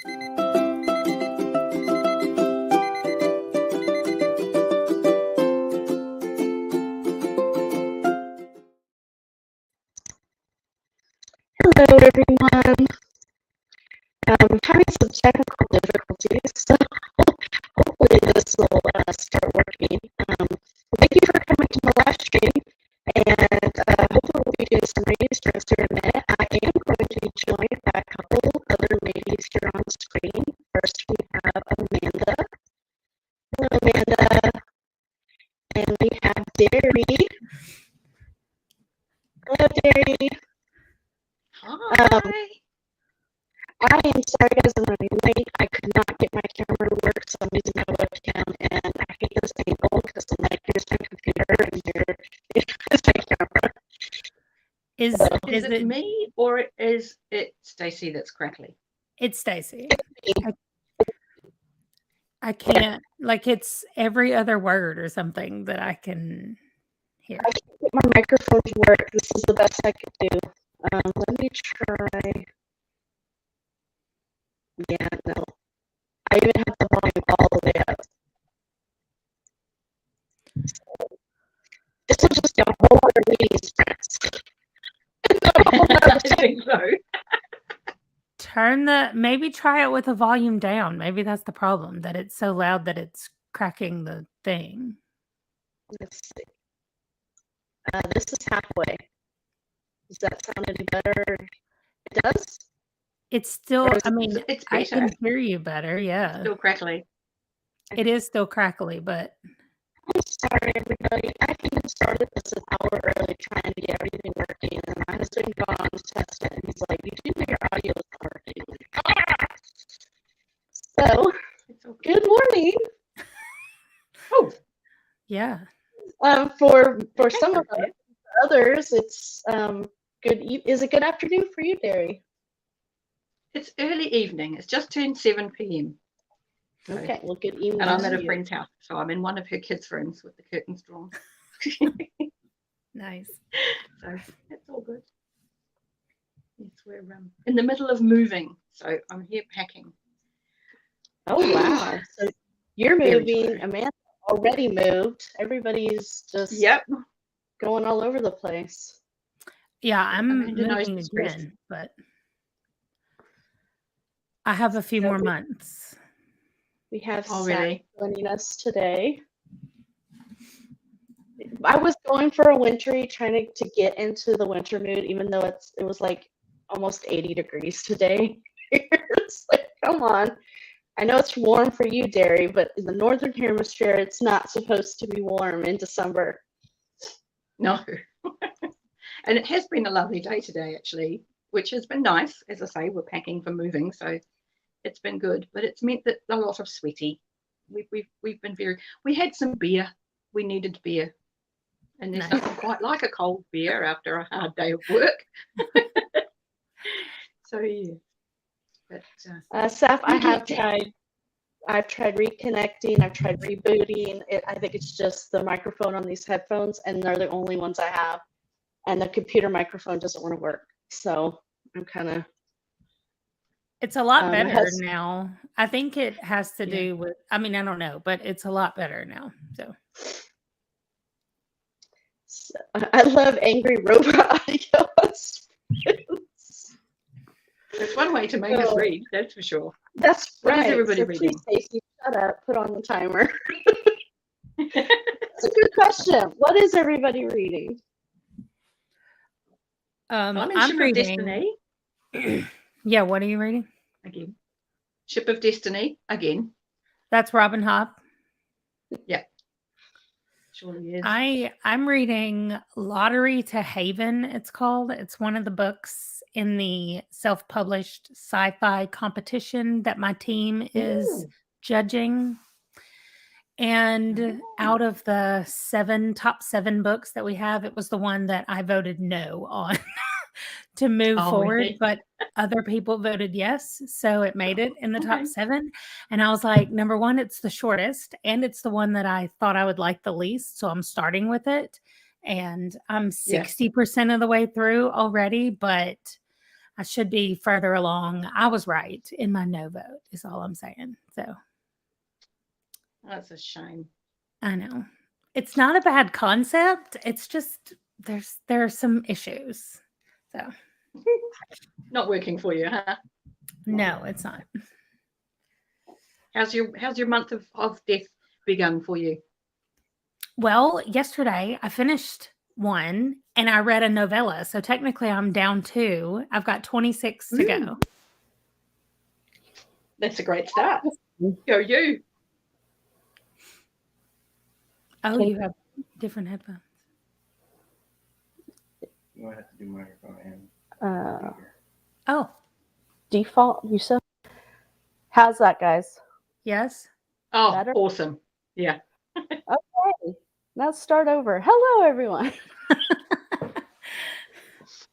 Hello, everyone. Having some technical difficulties, so hopefully this will start working. Thank you for coming to my live stream, and hopefully we'll be doing some readings for us here in a minute. I am going to be joined by a couple other ladies here on screen. First, we have Amanda. Hello, Amanda. And we have Derry. Hello, Derry. Hi. I am sorry, guys, I'm running late. I could not get my camera to work, so I'm using my webcam, and I hate this angle because I'm like, here's my computer, and here's my camera. Is it me, or is it Stacey that's crackly? It's Stacey. I can't, like, it's every other word or something that I can hear. I can't get my microphone to work. This is the best I could do. Let me try. Yeah, no. I even have the volume all the way up. This is just a whole other readings, friends. I think so. Maybe try it with the volume down. Maybe that's the problem, that it's so loud that it's cracking the thing. Let's see. This is halfway. Does that sound any better? It does? It's still, I mean, it's I better. can hear you better, yeah. Still crackly. It is still crackly, but... I'm sorry, everybody. I even started this an hour early trying to get everything working, and my husband got on to test it, and he's like, you do know your audio is not working. So, good morning. Oh. Yeah. For some of us, for others, it's good. Is it good afternoon for you, Derry? It's early evening. It's just turned 7 p.m. So, okay, well, good evening. And I'm at a friend's house, so I'm in one of her kids' rooms with the curtains drawn. Nice. So that's all good. Yes, we're in the middle of moving, so I'm here packing. Oh wow! So you're moving. Amanda already moved. Everybody's just going all over the place. Yeah, I'm moving again, but I have a few more months. We have Sally joining us today. I was going for a wintry, trying to get into the winter mood, even though it was like almost 80 degrees today. It's like, come on. I know it's warm for you, Derry, but in the northern hemisphere, it's not supposed to be warm in December. No. And it has been a lovely day today, actually, which has been nice. As I say, we're packing for moving, so it's been good. But it's meant that a lot of sweaty. We've been we had some beer. We needed beer. And there's nothing quite like a cold beer after a hard day of work. So, yeah. But, Saf, I've tried reconnecting, I've tried rebooting. I think it's just the microphone on these headphones, and they're the only ones I have. And the computer microphone doesn't want to work. So I'm kind of... It's a lot better now. I think it has to do with, I mean, I don't know, but it's a lot better now. So I love angry robot audio. That's one way to make us read, that's for sure. That's right. What is everybody reading? Please, Stacey, shut up. Put on the timer. That's a good question. What is everybody reading? I'm reading. Destiny. Yeah, what are you reading? Again. Ship of Destiny, again. That's Robin Hobb. Yeah. Surely is. I'm reading Lottery to Haven, it's called. It's one of the books in the self-published sci-fi competition that my team is judging. And out of the top seven books that we have, it was the one that I voted no on to move forward. Really? But other people voted yes. So it made it in the top seven. And I was like, number one, it's the shortest. And it's the one that I thought I would like the least. So I'm starting with it. And I'm 60% of the way through already. But I should be further along. I was right in my no vote, is all I'm saying. So That's a shame. I know. It's not a bad concept. It's just there are some issues. So Not working for you, huh? no, it's not. How's your month of death begun for you? Well, yesterday I finished one and I read a novella. So technically I'm down 2. I've got 26 to go. That's a great start. Go you. Oh, you have different headphones. You have to do microphone and Oh, Default, you said? How's that, guys? yes. Oh, Better? awesome. Yeah. Okay, let's start over. Hello, everyone.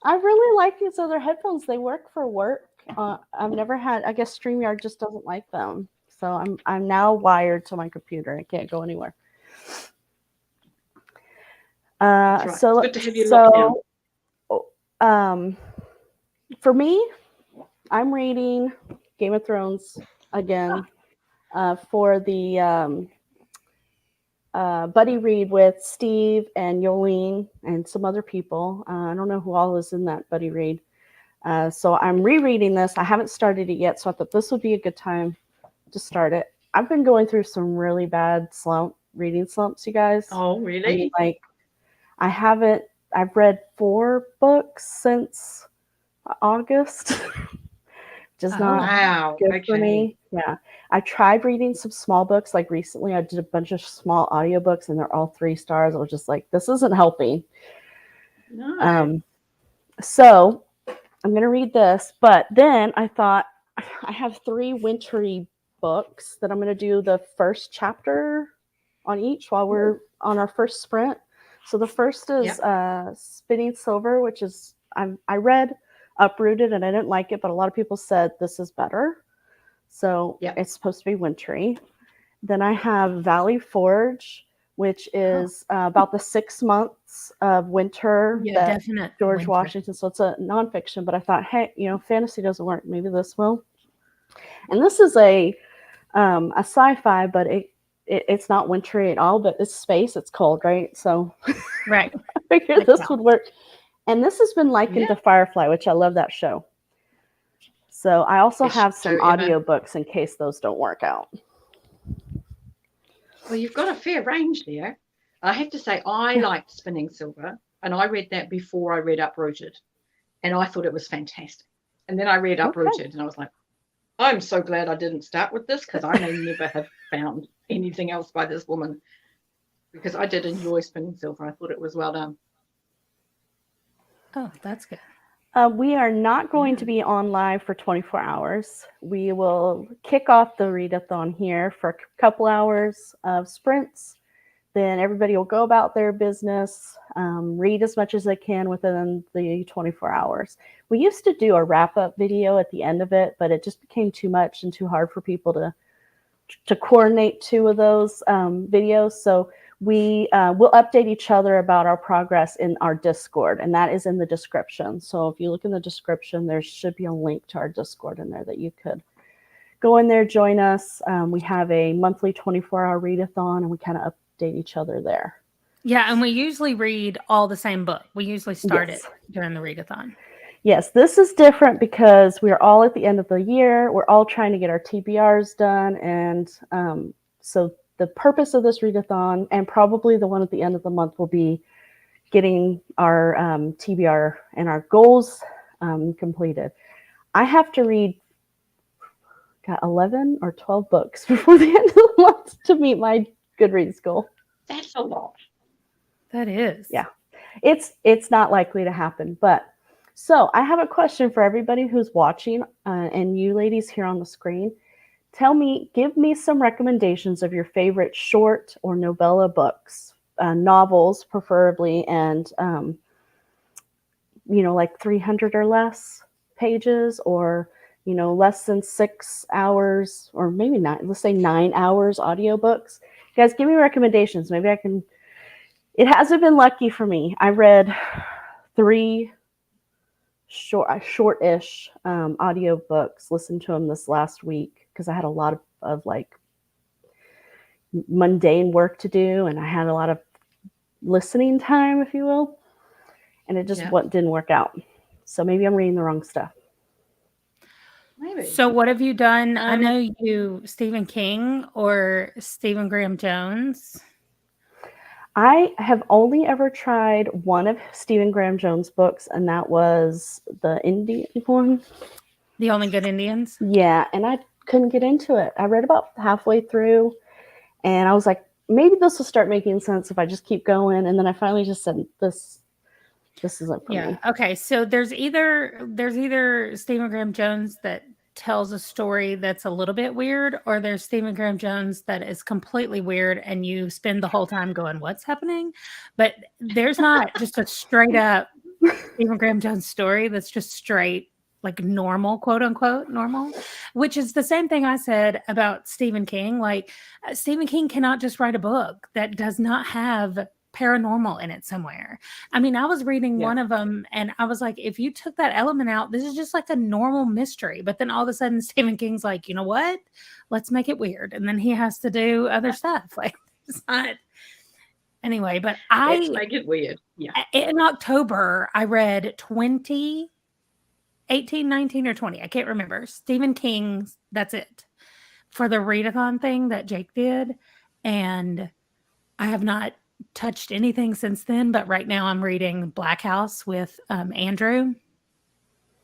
I really like these other headphones. They work for work. I've never had, I guess StreamYard just doesn't like them. So I'm now wired to my computer. I can't go anywhere. That's right. So, It's good to have you locked down. For me, I'm reading Game of Thrones again for the buddy read with Steve and Yolene and some other people. I don't know who all is in that buddy read. So I'm rereading this. I haven't started it yet, so I thought this would be a good time to start it. I've been going through some really bad reading slumps, you guys. Oh, really? I mean, like, I've read 4 books since August. Just not good for me. Yeah. I tried reading some small books. Like recently I did a bunch of small audiobooks and they're all 3 stars. I was just like, this isn't helping. No. So I'm going to read this, but then I thought I have 3 wintry books that I'm going to do the first chapter on each while we're on our first sprint. So the first is Spinning Silver, which is, I read Uprooted and I didn't like it, but a lot of people said this is better. So it's supposed to be wintry. Then I have Valley Forge, which is about the 6 months of winter that George Washington. So it's a nonfiction, but I thought, hey, fantasy doesn't work. Maybe this will. And this is a sci-fi, but it's not wintry at all, but it's space. It's cold, right? So right. I figured this would work. And this has been likened to Firefly, which I love that show. So I also have some audiobooks in case those don't work out. Well, you've got a fair range there. I have to say, I liked Spinning Silver, and I read that before I read Uprooted, and I thought it was fantastic. And then I read Uprooted, and I was like, I'm so glad I didn't start with this because I may never have found anything else by this woman, because I did enjoy Spinning Silver. I thought it was well done. Oh, that's good. We are not going to be on live for 24 hours. We will kick off the readathon here for a couple hours of sprints. Then everybody will go about their business, read as much as they can within the 24 hours. We used to do a wrap-up video at the end of it, but it just became too much and too hard for people to coordinate 2 of those videos. So we will update each other about our progress in our Discord, and that is in the description. So if you look in the description, there should be a link to our Discord in there that you could go in there, join us. We have a monthly 24-hour readathon, and we kind of update each other there. Yeah, and we usually read all the same book. We usually start it during the readathon. Yes, this is different because we're all at the end of the year. We're all trying to get our TBRs done, and so the purpose of this readathon, and probably the one at the end of the month, will be getting our TBR and our goals completed. I have to read 11 or 12 books before the end of the month to meet my Goodreads goal. That's a lot. That is. Yeah. It's not likely to happen, but so I have a question for everybody who's watching and you ladies here on the screen. Give me some recommendations of your favorite short or novella books, novels preferably, and like 300 or less pages, or less than 6 hours, or maybe not, let's say 9 hours audiobooks. You guys, give me recommendations. Maybe I can. It hasn't been lucky for me. I read 3 shortish audio books. Listened to them this last week because I had a lot of like mundane work to do, and I had a lot of listening time, if you will, and it just didn't work out. So maybe I'm reading the wrong stuff. Maybe. So what have you done? I know you Stephen King or Stephen Graham Jones. I have only ever tried one of Stephen Graham Jones' books, and that was the Indian one. The Only Good Indians? Yeah, and I couldn't get into it. I read about halfway through, and I was like, maybe this will start making sense if I just keep going. And then I finally just said, this isn't for me. Okay, so there's either Stephen Graham Jones that tells a story that's a little bit weird, or there's Stephen Graham Jones that is completely weird and you spend the whole time going, what's happening? But there's not just a straight up Stephen Graham Jones story that's just straight like normal, quote unquote normal, which is the same thing I said about Stephen King. Like Stephen King cannot just write a book that does not have paranormal in it somewhere. I mean, I was reading one of them and I was like, if you took that element out, this is just like a normal mystery. But then all of a sudden Stephen King's like, you know what? Let's make it weird. And then he has to do other stuff. Like it's not anyway, but Let's make it weird. Yeah. In October, I read 18, 19 or 20. I can't remember. Stephen King's, that's it. For the readathon thing that Jake did. And I have not touched anything since then, but right now I'm reading Black House with Andrew.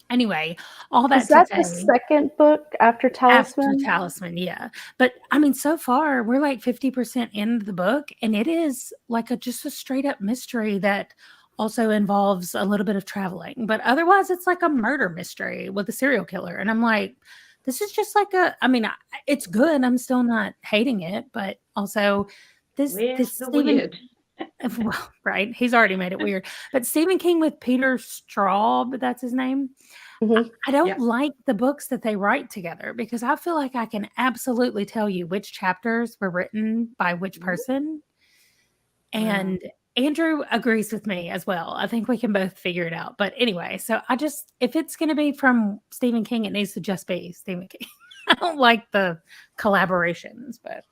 Anyway, all that. Is that the second book after Talisman? After Talisman, yeah. But I mean, so far we're like 50% into the book, and it is like just a straight up mystery that also involves a little bit of traveling. But otherwise, it's like a murder mystery with a serial killer, and I'm like, this is just like it's good. I'm still not hating it, but also. This Stephen, well, right? He's already made it weird. But Stephen King with Peter Straub, that's his name. Mm-hmm. I don't like the books that they write together because I feel like I can absolutely tell you which chapters were written by which person. And Andrew agrees with me as well. I think we can both figure it out. But anyway, so if it's going to be from Stephen King, it needs to just be Stephen King. I don't like the collaborations, but.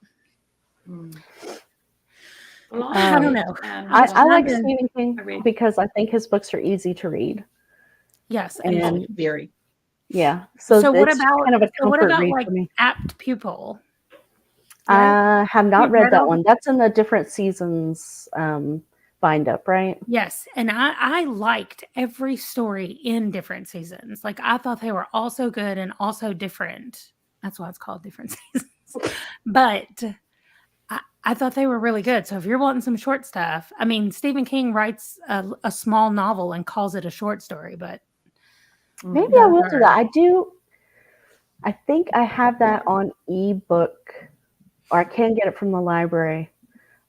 Well, I don't know. I like Stephen King because I think his books are easy to read. Yes, and very. Yeah. So what about kind of a comfort read like for me. Apt Pupil? I have not read that one. That's in the different seasons bind up, right? Yes, and I liked every story in different seasons. Like I thought they were also good and also different. That's why it's called different seasons. But I thought they were really good. So if you're wanting some short stuff, I mean, Stephen King writes a small novel and calls it a short story, but maybe I will do that. I think I have that on ebook, or I can get it from the library.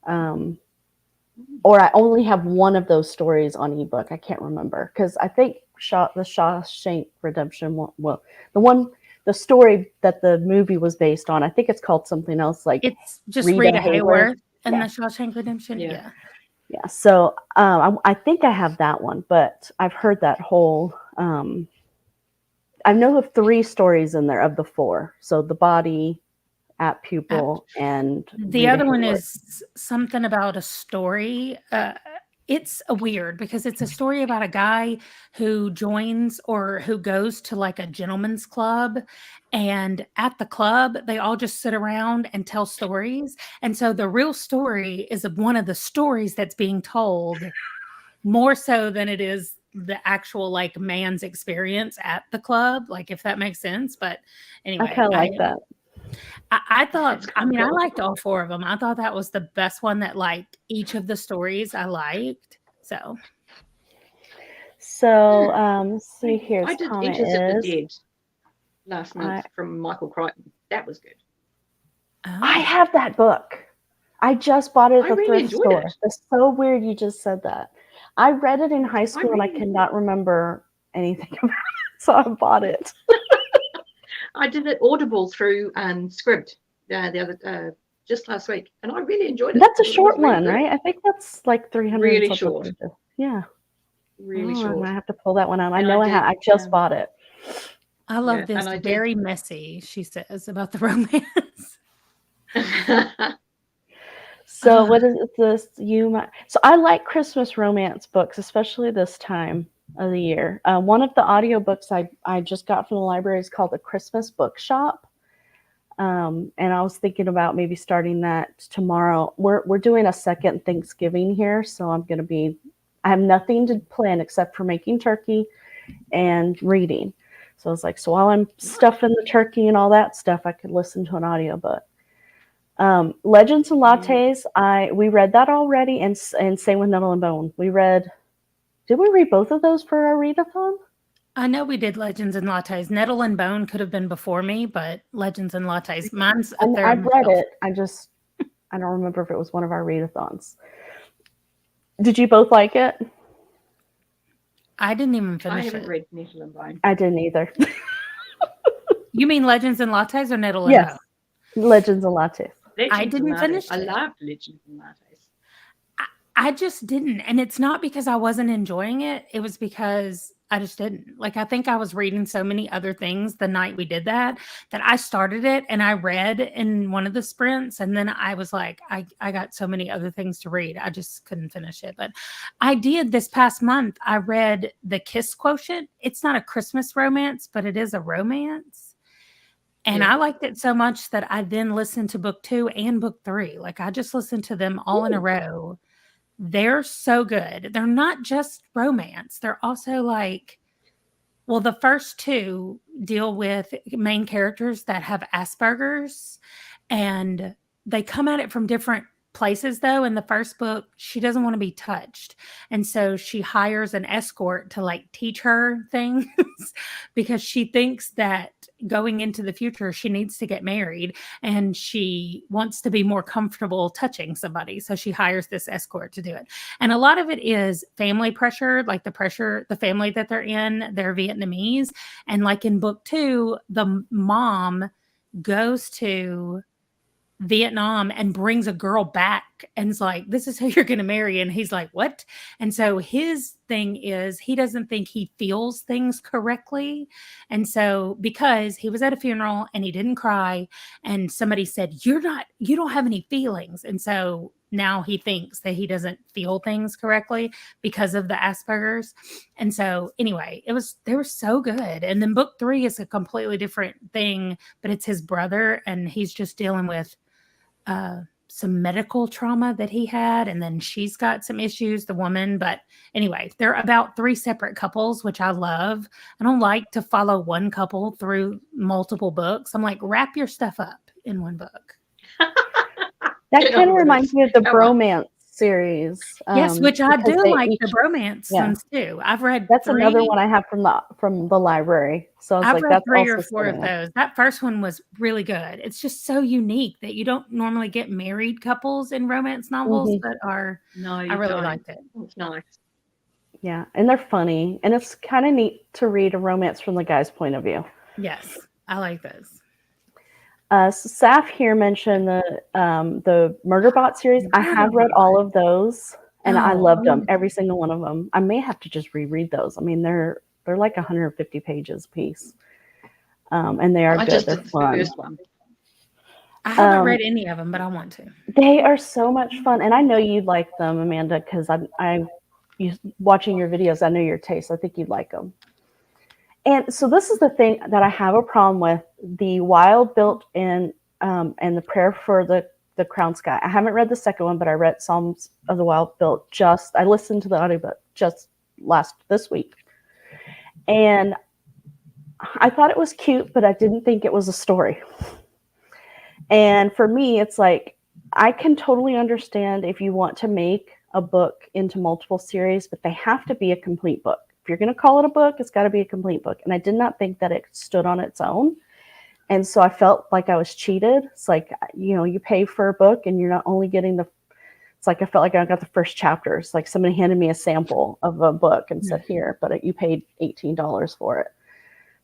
Or I only have one of those stories on ebook. I can't remember because I think the Shawshank Redemption one, the story that the movie was based on, I think it's called something else. Like it's just Rita Hayworth and the Shawshank Redemption. Yeah. So I think I have that one, but I've heard that whole. I know of 3 stories in there of the 4. So the body, Apt Pupil, and the Rita other one Hayworth. is something about a story. It's weird because it's a story about a guy who joins or who goes to like a gentleman's club, and at the club they all just sit around and tell stories. And so the real story is one of the stories that's being told more so than it is the actual like man's experience at the club, like if that makes sense. But anyway, I kind of like that. I thought, I mean, I liked all 4 of them. I thought that was the best one that like each of the stories I liked. So let's see here. I did Edges of the Dead last month from Michael Crichton. That was good. I have that book. I just bought it at the thrift store. It's so weird you just said that. I read it in high school and I cannot remember anything about it, so I bought it. I did it Audible through Scribd the other just last week, and I really enjoyed it. That's a short one, right? I think that's like 300. Really short. Yeah. really I'm short. gonna have to pull that one out. I And know I did, just bought it. I love Yeah, this. and I did- Very messy, she says, about the romance. So what is this? So I like Christmas romance books, especially this time of the year. One of the audiobooks I just got from the library is called The Christmas Bookshop. And I was thinking about maybe starting that tomorrow. We're doing a second Thanksgiving here, so I have nothing to plan except for making turkey and reading. So I was like, so while I'm stuffing the turkey and all that stuff, I could listen to an audiobook. Legends and Lattes, we read that already, and same with Nettle and Bone. Did we read both of those for our readathon? I know we did Legends and Lattes. Nettle and Bone could have been before me, but Legends and Lattes. Mine's up there. I've read it. I don't remember if it was one of our readathons. Did you both like it? I didn't even I finish haven't it. read Nettle and Bone. I didn't either. You mean Legends and Lattes or Nettle and Yes. Bone? Legends and Lattes. Legends and didn't Lattes. finish I it. loved Legends and Lattes. I just didn't. And it's not because I wasn't enjoying it. It was because I just didn't. Like, I think I was reading so many other things the night we did that I started it and I read in one of the sprints. And then I was like, I got so many other things to read. I just couldn't finish it. But I did this past month. I read The Kiss Quotient. It's not a Christmas romance, but it is a romance. And Yeah. I liked it so much that I then listened to book 2 and book 3. Like, I just listened to them all in a row. They're so good. They're not just romance. They're also like, well, the first 2 deal with main characters that have Asperger's, and they come at it from different places. Though in the first book, she doesn't want to be touched, and so she hires an escort to like teach her things because she thinks that going into the future she needs to get married and she wants to be more comfortable touching somebody, so she hires this escort to do it. And a lot of it is family pressure, like the family that they're in, they're Vietnamese, and like in book 2, the mom goes to Vietnam and brings a girl back and is like, this is who you're going to marry. And he's like, what? And so his thing is he doesn't think he feels things correctly. And so because he was at a funeral and he didn't cry and somebody said, you don't have any feelings. And so now he thinks that he doesn't feel things correctly because of the Asperger's. And so anyway, they were so good. And then book 3 is a completely different thing, but it's his brother and he's just dealing with some medical trauma that he had, and then she's got some issues, the woman. But anyway, they're about 3 separate couples, which I love. I don't like to follow one couple through multiple books. I'm like, wrap your stuff up in one book. That kind of reminds me of the bromance series. Yes, which I do like the bromance yeah. ones too. I've read that's 3. Another one I have from the library. So I was I've like, read that's 3 or also 4 of those. That first one was really good. It's just so unique that you don't normally get married couples in romance novels that are. No, I really liked it. It's nice. Yeah, and they're funny, and it's kind of neat to read a romance from the guy's point of view. Yes, I like those. So Saf here mentioned the Murderbot series. I have read all of those, and I loved them, every single one of them. I may have to just reread those. I mean, they're like 150 pages a piece, and they are good. They're fun. I haven't read any of them, but I want to. They are so much fun, and I know you'd like them, Amanda, because watching your videos, I know your taste. I think you'd like them. And so this is the thing that I have a problem with: the Wild Built and the Prayer for the Crown Sky. I haven't read the second one, but I read Psalms of the Wild Built. I listened to the audiobook just this week, and I thought it was cute, but I didn't think it was a story. And for me, it's like, I can totally understand if you want to make a book into multiple series, but they have to be a complete book. If you're going to call it a book, it's got to be a complete book. And I did not think that it stood on its own. And so I felt like I was cheated. It's like, you pay for a book and you're not only getting it's like I felt like I got the first chapter. It's like somebody handed me a sample of a book and said, here, but you paid $18 for it.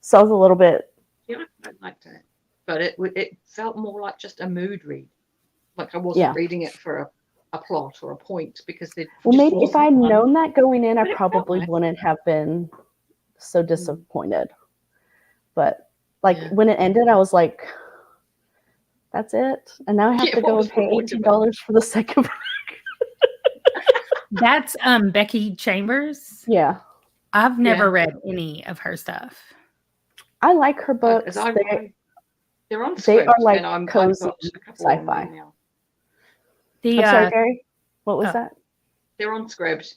So I was a little bit. Yeah, I liked it. But it felt more like just a mood read. Like I wasn't reading it for a plot or a point because they Well, just maybe if wasn't I'd one. known that going in, I But it felt probably nice. wouldn't have been so disappointed. But like Yeah. when it ended, I was like, that's it. And now I have Yeah, to what go was and the pay point of it? $18 for the second. That's Becky Chambers. Yeah. I've never Yeah. read any of her stuff. I like her books. Because they're on they script, are like and I've cozy got a couple on sci-fi. there now. The I'm sorry, Gary. What was oh. that? They're on script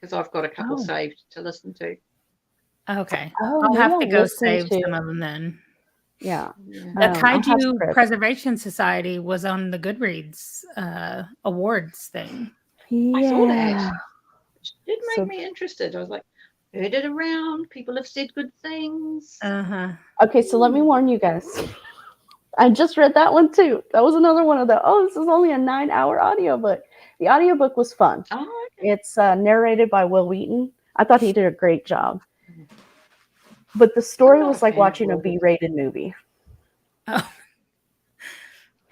because I've got a couple Oh. saved to listen to. Okay, Oh, I'll maybe have I'll to go listen save to- some of them then. Yeah. Yeah. The I have Kaiju script. Preservation Society was on the Goodreads awards thing. Yeah. I saw that. It did make So- me interested. I was like, heard it around. People have said good things. Uh-huh. Okay, so let me warn you guys. I just read that one too. That was another one of the, this is only a 9-hour audiobook. The audiobook was fun. Oh, okay. It's narrated by Will Wheaton. I thought he did a great job. But the story I'm not was a like fan of watching a Will Wheaton. B-rated movie. Oh,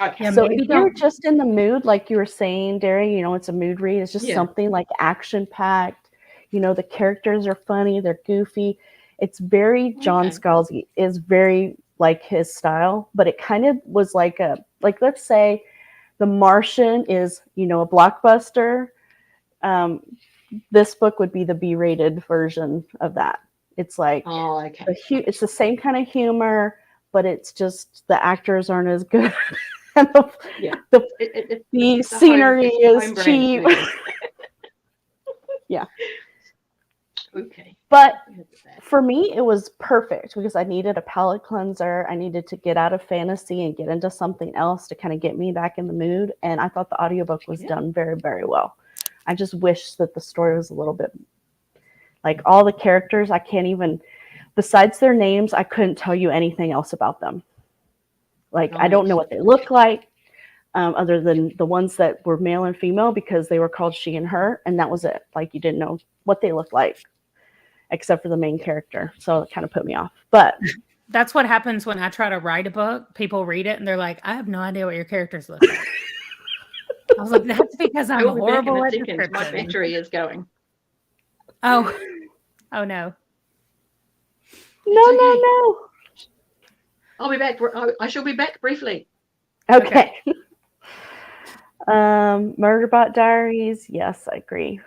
Okay. Yeah, So maybe if you're don't- just in the mood, like you were saying, Derry, it's a mood read. It's just Yeah. something like action-packed. The characters are funny. They're goofy. It's very John Okay. Scalzi is very like his style, but it kind of was like let's say The Martian is, a blockbuster. This book would be the B-rated version of that. It's like Oh, okay. it's the same kind of humor, but it's just the actors aren't as good. And the It's a scenery is home brand cheap. movie. Yeah. Okay. But Look at that. for me, it was perfect because I needed a palate cleanser. I needed to get out of fantasy and get into something else to kind of get me back in the mood. And I thought the audiobook was done very, very well. I just wish that the story was a little bit like all the characters. I can't even, besides their names, I couldn't tell you anything else about them. Like, I don't know what they look like, other than the ones that were male and female because they were called she and her. And that was it. Like, you didn't know what they looked like, except for the main character. So it kind of put me off. But that's what happens when I try to write a book. People read it and they're like, I have no idea what your characters look like. I was like, that's because I'm I'll be back in horrible a at second. My description. battery is going. Oh no. no. I'll be back. I shall be back briefly. Okay. Murderbot Diaries. Yes, I agree.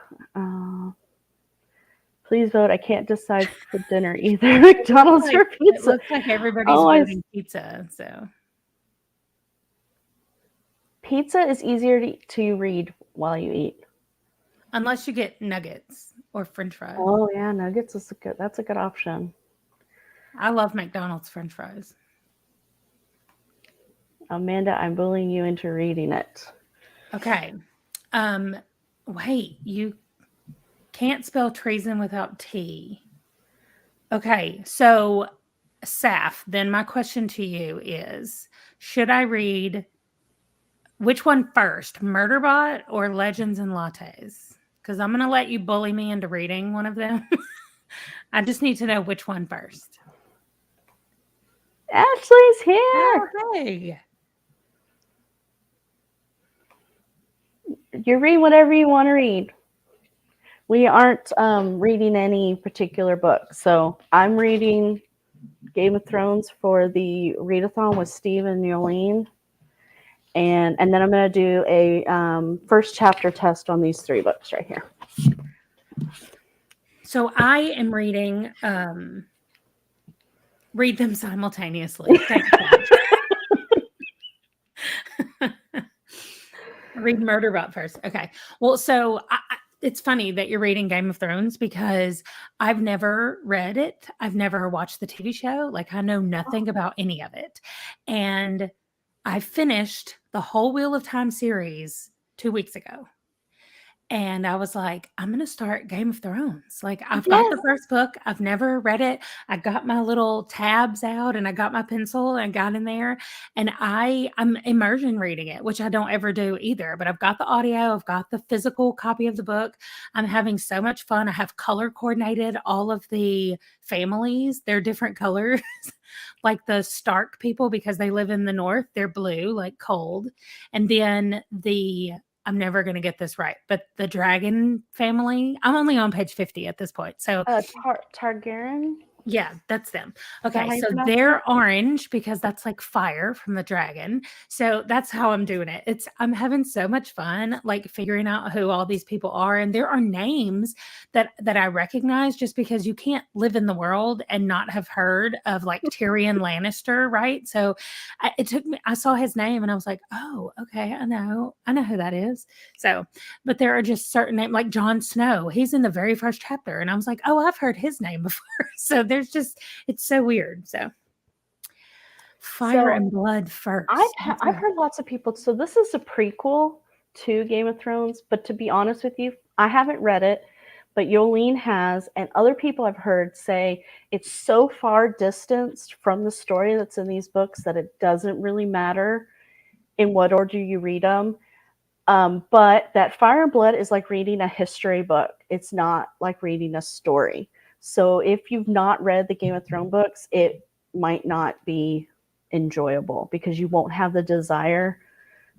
Please vote. I can't decide for dinner either. McDonald's or It pizza. looks like everybody's Oh, voting pizza. So Pizza is easier to read while you eat. unless you get nuggets or French fries. Oh yeah, nuggets is that's a good option. I love McDonald's French fries. Amanda, I'm bullying you into reading it. Okay. Wait, you can't spell treason without T. Okay, so Saf, then my question to you is, should I read which one first, Murderbot or Legends and Lattes? Because I'm going to let you bully me into reading one of them. I just need to know which one first. Ashley's here. Okay. You read whatever you want to read. We aren't reading any particular book. So I'm reading Game of Thrones for the Readathon with Steve and Yolene. And then I'm going to do a first chapter test on these 3 books right here. So I am reading, read them simultaneously. Thanks, read Murderbot first. Okay. Well, so it's funny that you're reading Game of Thrones because I've never read it. I've never watched the TV show. Like, I know nothing about any of it. And I finished the whole Wheel of Time series 2 weeks ago. And I was like, I'm going to start Game of Thrones. Like, I've got the first book. I've never read it. I got my little tabs out and I got my pencil and got in there. And I'm immersion reading it, which I don't ever do either. But I've got the audio. I've got the physical copy of the book. I'm having so much fun. I have color coordinated all of the families. They're different colors. Like the Stark people, because they live in the north, they're blue, like cold. And then the I'm never going to get this right, but the dragon family, I'm only on page 50 at this point. So Targaryen. yeah, that's them. Is that how Okay, you so pronounce they're orange because that's like fire from the dragon. So that's how I'm doing it. I'm having so much fun like figuring out who all these people are, and there are names that I recognize just because you can't live in the world and not have heard of like Tyrion Lannister, right? So it took me, I saw his name and I was like, "Oh, okay, I know who that is." So, but there are just certain names like Jon Snow. He's in the very first chapter and I was like, "Oh, I've heard his name before." So there's just, it's so weird. So Fire and Blood first. I've heard lots of people. So this is a prequel to Game of Thrones, but to be honest with you, I haven't read it, but Yolene has, and other people I've heard say it's so far distanced from the story that's in these books that it doesn't really matter in what order you read them. But that Fire and Blood is like reading a history book. It's not like reading a story. So if you've not read the Game of Thrones books, it might not be enjoyable because you won't have the desire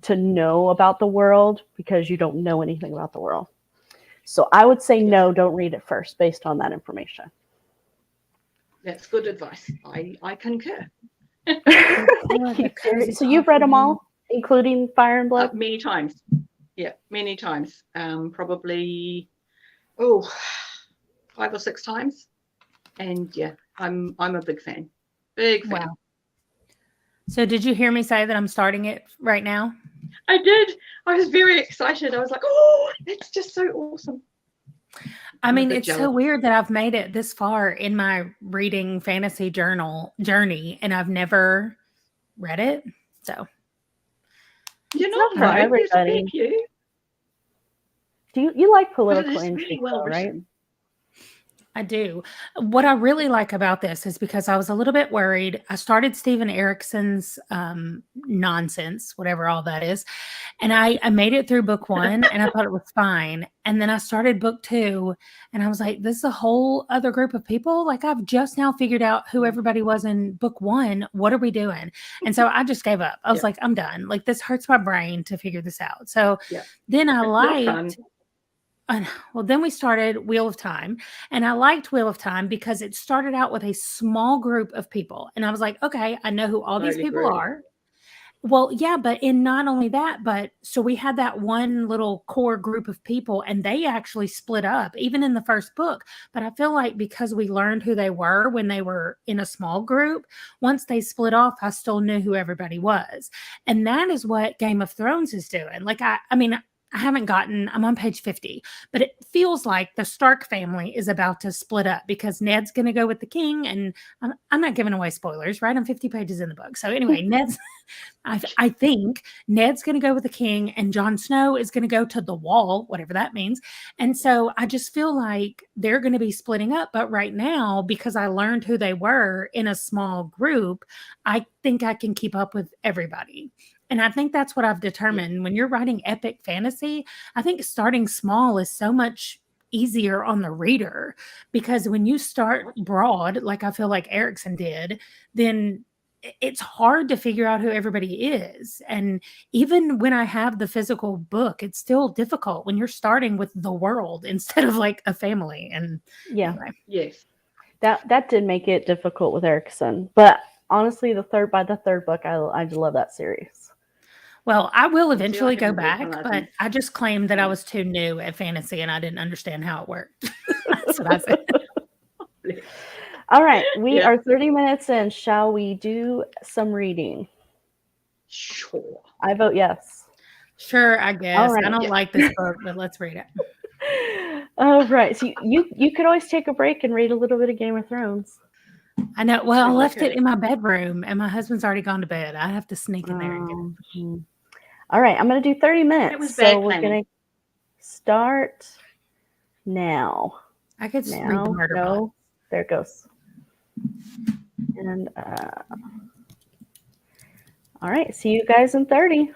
to know about the world because you don't know anything about the world. So I would say no, don't read it first based on that information. That's good advice. I concur. Thank you, Terry. So you've read them all, including Fire and Blood? Many times. Yeah, many times. Probably 5 or 6 times. And yeah, I'm a big fan. Big fan. Wow. So did you hear me say that I'm starting it right now? I did. I was very excited. I was like, oh, it's just so awesome. I mean, it's so weird that I've made it this far in my reading fantasy journal journey and I've never read it. So you're not for everybody. Do you like political intrigue, really right? I do. What I really like about this is because I was a little bit worried. I started Steven Erickson's nonsense, whatever all that is. And I made it through book 1 and I thought it was fine. And then I started book 2 and I was like, this is a whole other group of people. Like I've just now figured out who everybody was in book 1. What are we doing? And so I just gave up. I was like, I'm done. Like this hurts my brain to figure this out. So then I liked... Well, then we started Wheel of Time, and I liked Wheel of Time because it started out with a small group of people. And I was like, okay, I know who all these people are. Well, yeah, but in not only that, but so we had that one little core group of people and they actually split up even in the first book. But I feel like because we learned who they were when they were in a small group, once they split off, I still knew who everybody was. And that is what Game of Thrones is doing. Like, I mean, I'm on page 50, but it feels like the Stark family is about to split up because Ned's going to go with the king. And I'm not giving away spoilers, right? I'm 50 pages in the book. So anyway, I think Ned's going to go with the king and Jon Snow is going to go to the wall, whatever that means. And so I just feel like they're going to be splitting up. But right now, because I learned who they were in a small group, I think I can keep up with everybody. And I think that's what I've determined. When you're writing epic fantasy, I think starting small is so much easier on the reader because when you start broad, like I feel like Erickson did, then it's hard to figure out who everybody is. And even when I have the physical book, it's still difficult when you're starting with the world instead of like a family. And anyway. Yes, that did make it difficult with Erickson. But honestly, by the third book, I just love that series. Well, I will eventually go back, but I just claimed that I was too new at fantasy and I didn't understand how it worked. That's what I said. All right. We are 30 minutes in. Shall we do some reading? Sure. I vote yes. Sure, I guess. Right. I don't like this book, but let's read it. All right. So you could always take a break and read a little bit of Game of Thrones. I know. Well, I left it in my bedroom and my husband's already gone to bed. I have to sneak in there and get it. All right. I'm going to do 30 minutes. So we're going to start now. I could read the murder book. There it goes. And all right. See you guys in 30.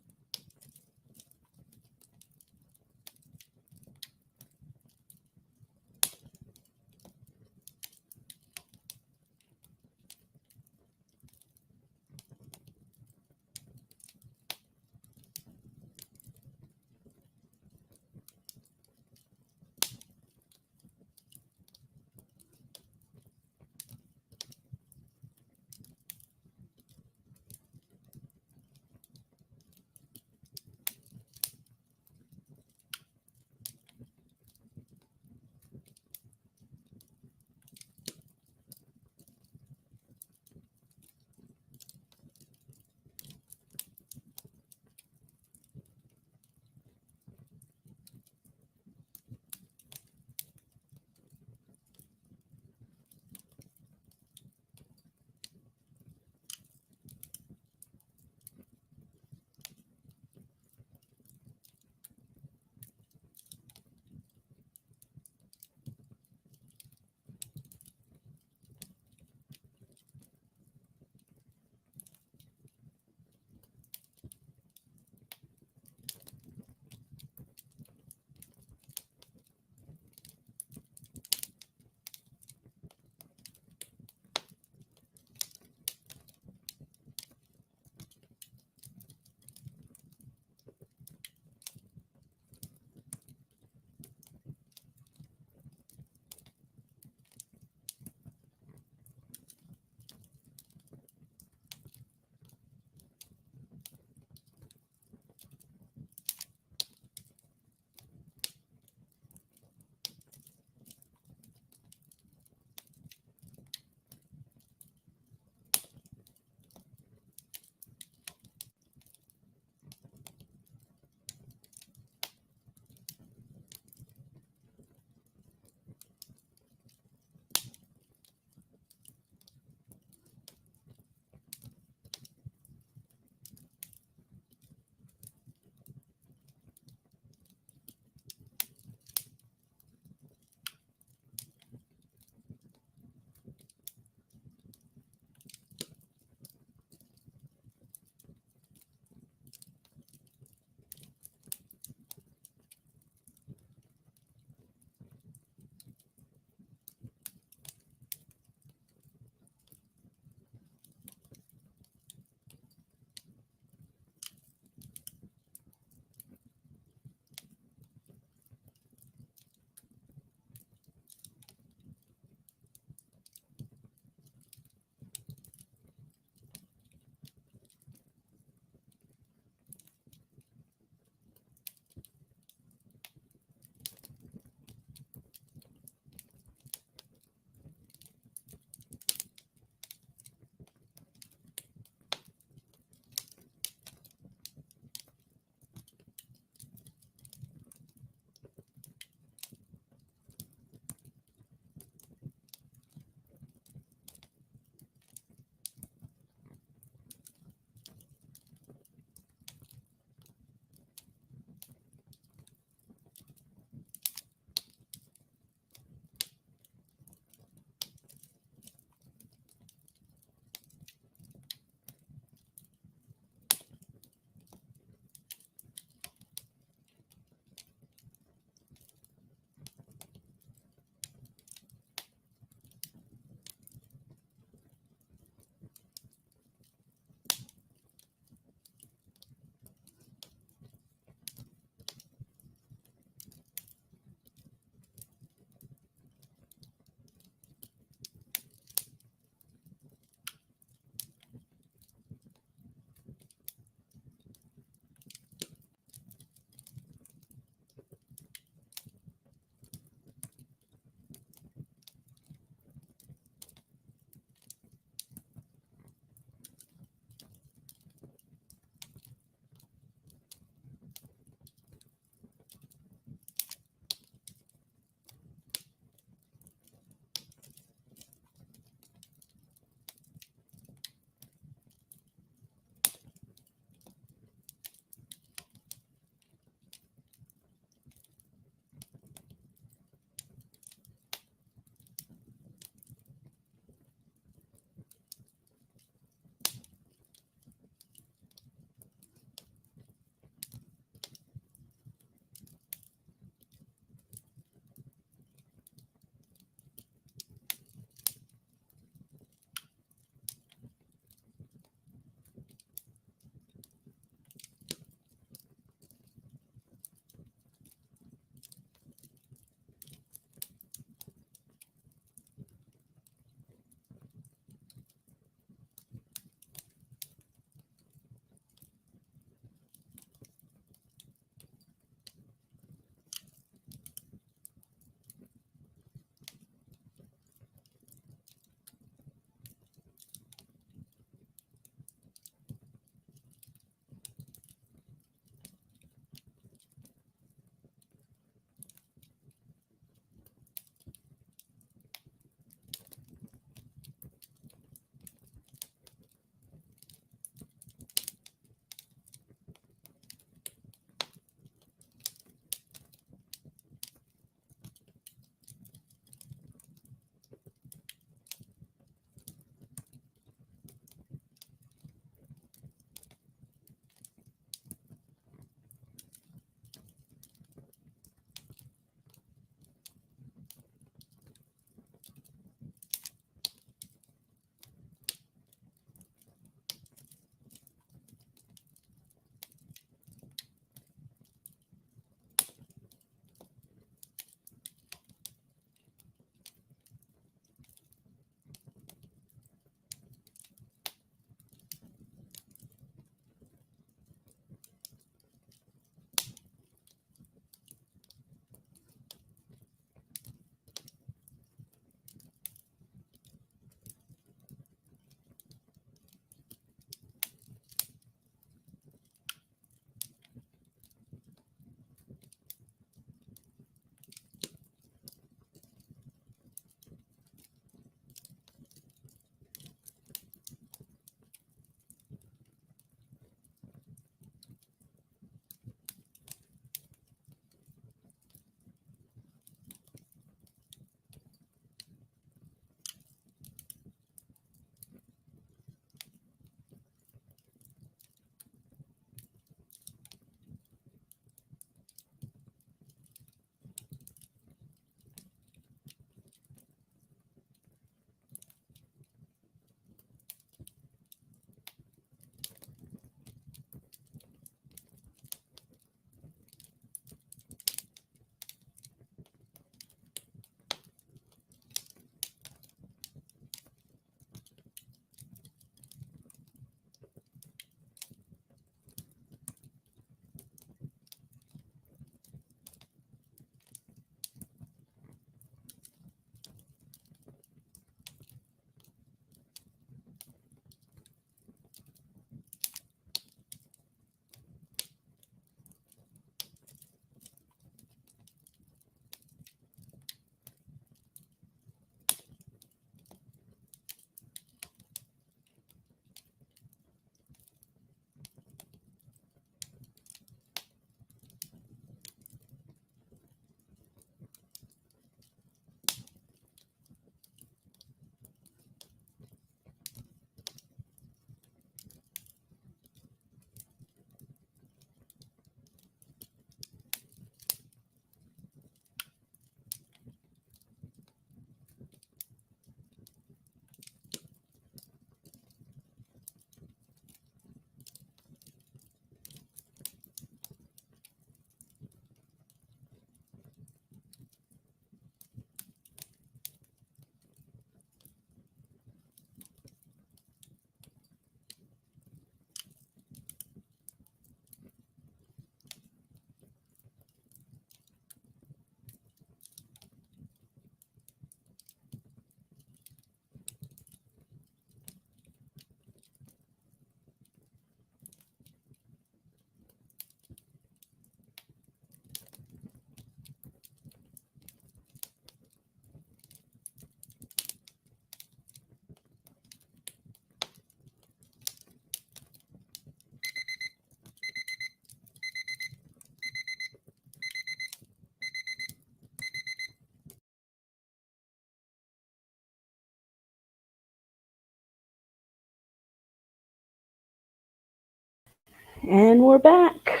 And we're back.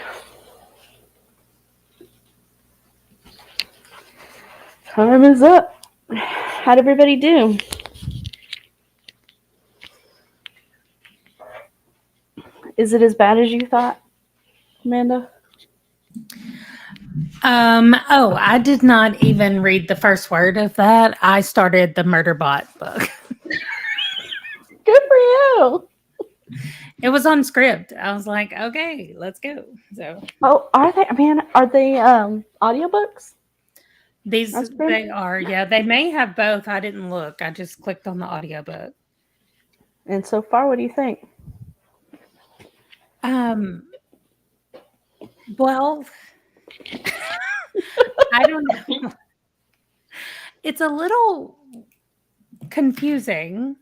Time is up. How'd everybody do? Is it as bad as you thought, Amanda? Oh, I did not even read the first word of that. I started the Murderbot book. Good for you. It was on script. I was like, okay, let's go. So Oh, are they? Man, are they audiobooks? these That's good. they are, yeah. They may have both. I didn't look. I just clicked on the audiobook. And so far, what do you think? Well, I don't know. It's a little confusing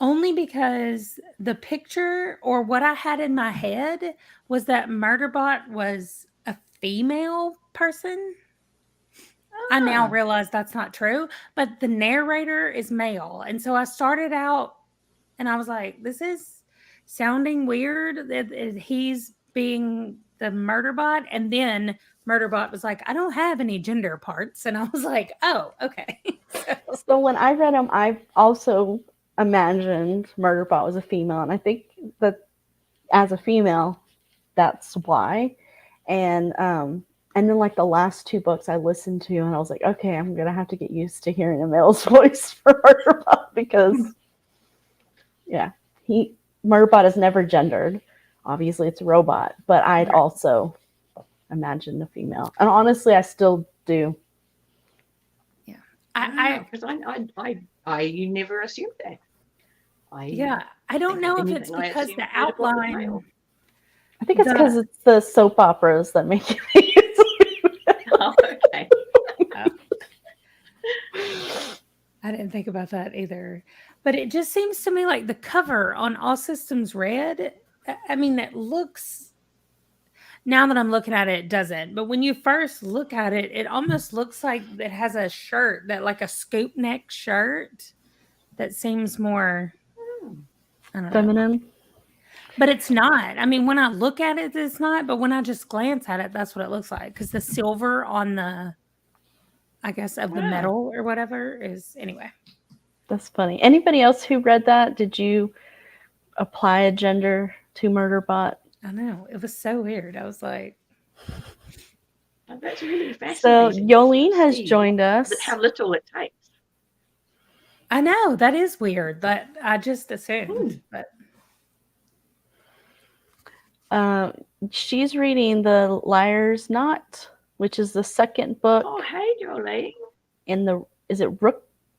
only because the picture or what I had in my head was that Murderbot was a female person. I now realize that's not true, but the narrator is male. And so I started out and I was like, this is sounding weird that he's being the Murderbot. And then Murderbot was like, I don't have any gender parts. And I was like, oh, okay. So when I read them, I also imagined Murderbot was a female. And I think that as a female, that's why. And then like the last two books I listened to, and I was like, okay, I'm gonna have to get used to hearing a male's voice for Murderbot because, yeah, Murderbot is never gendered. Obviously, it's a robot, but I'd also imagined a female, and honestly, I still do. Yeah, because I never assumed that. I don't know if it's because the outline. I think it's because it's the soap operas that make you think it's oh, okay. I didn't think about that either. But it just seems to me like the cover on All Systems Red, I mean, it looks, now that I'm looking at it, it doesn't. But when you first look at it, it almost looks like it has a shirt, that like a scoop neck shirt that seems more, I don't know. Feminine. But it's not. I mean, when I look at it, it's not. But when I just glance at it, that's what it looks like. Because the silver on the, I guess, of the metal or whatever is, anyway. That's funny. Anybody else who read that, did you apply a gender to Murderbot? I know. It was so weird. I was like. Oh, that's really So fascinating. Yolene has joined us. How little it takes. I know. That is weird. But I just assumed. But. She's reading The Liar's Knot, which is the second book. Oh, hey, Jolene. In the, is it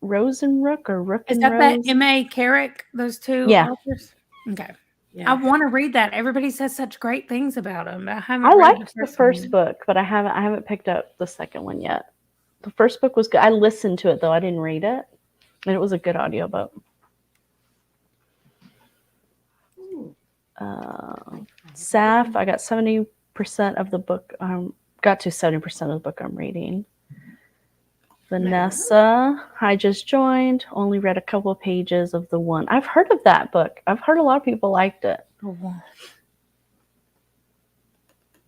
Rosenrook or Rook is and that Rose? That M.A. Carrick, those two authors? Okay. Yeah. I want to read that. Everybody says such great things about them. I liked the first book, but I haven't picked up the second one yet. The first book was good. I listened to it though. I didn't read it. And it was a good audiobook. Saf, I got 70% of the book. Got to 70% of the book I'm reading. Vanessa, I just joined. Only read a couple of pages of the one. I've heard of that book. I've heard a lot of people liked it.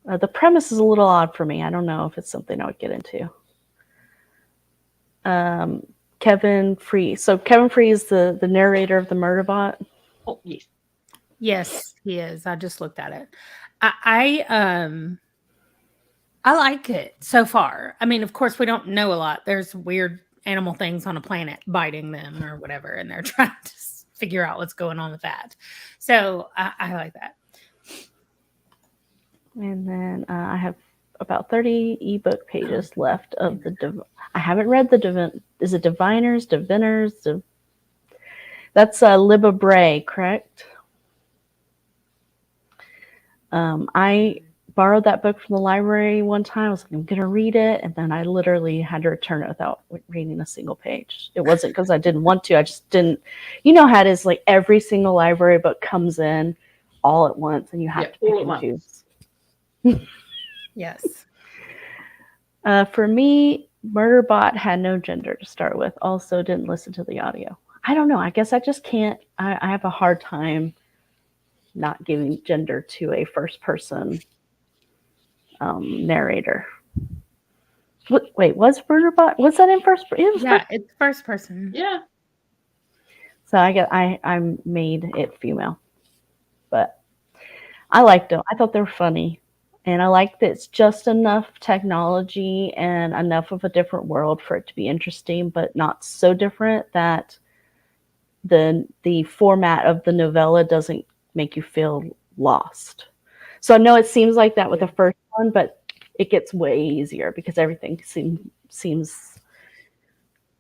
The premise is a little odd for me. I don't know if it's something I would get into. Kevin Free. So Kevin Free is the narrator of the Murderbot. Oh, yes. Yes, he is. I just looked at it. I like it so far. I mean, of course, we don't know a lot. There's weird animal things on a planet biting them or whatever, and they're trying to figure out what's going on with that. So I like that. And then I have about 30 ebook pages left of I haven't read the is it Diviners? That's Libba Bray, correct? I borrowed that book from the library one time. I was like, I'm going to read it. And then I literally had to return it without reading a single page. It wasn't because I didn't want to. I just didn't. You know how it is, like every single library book comes in all at once and you have to pick and choose. Yes. For me, Murderbot had no gender to start with. Also didn't listen to the audio. I don't know. I guess I just can't. I have a hard time not giving gender to a first person narrator. Wait, was Murderbot? Was that in first? It was Yeah, it's first person. Yeah. So I made it female, but I liked them. I thought they were funny, and I liked that it's just enough technology and enough of a different world for it to be interesting, but not so different that the format of the novella doesn't make you feel lost. So I know it seems like that with the first one, but it gets way easier because everything seems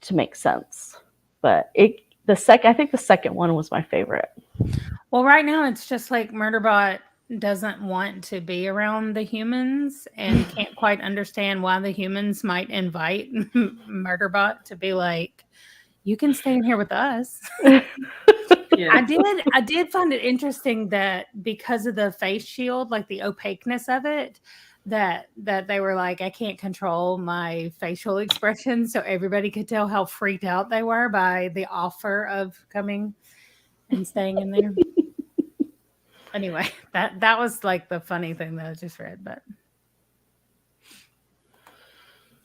to make sense. But I think the second one was my favorite. Well, right now it's just like Murderbot doesn't want to be around the humans and can't quite understand why the humans might invite Murderbot to be like, you can stay in here with us. Yeah. I did find it interesting that because of the face shield, like the opaqueness of it, that they were like, I can't control my facial expression, so everybody could tell how freaked out they were by the offer of coming and staying in there. Anyway, that was like the funny thing that I just read, but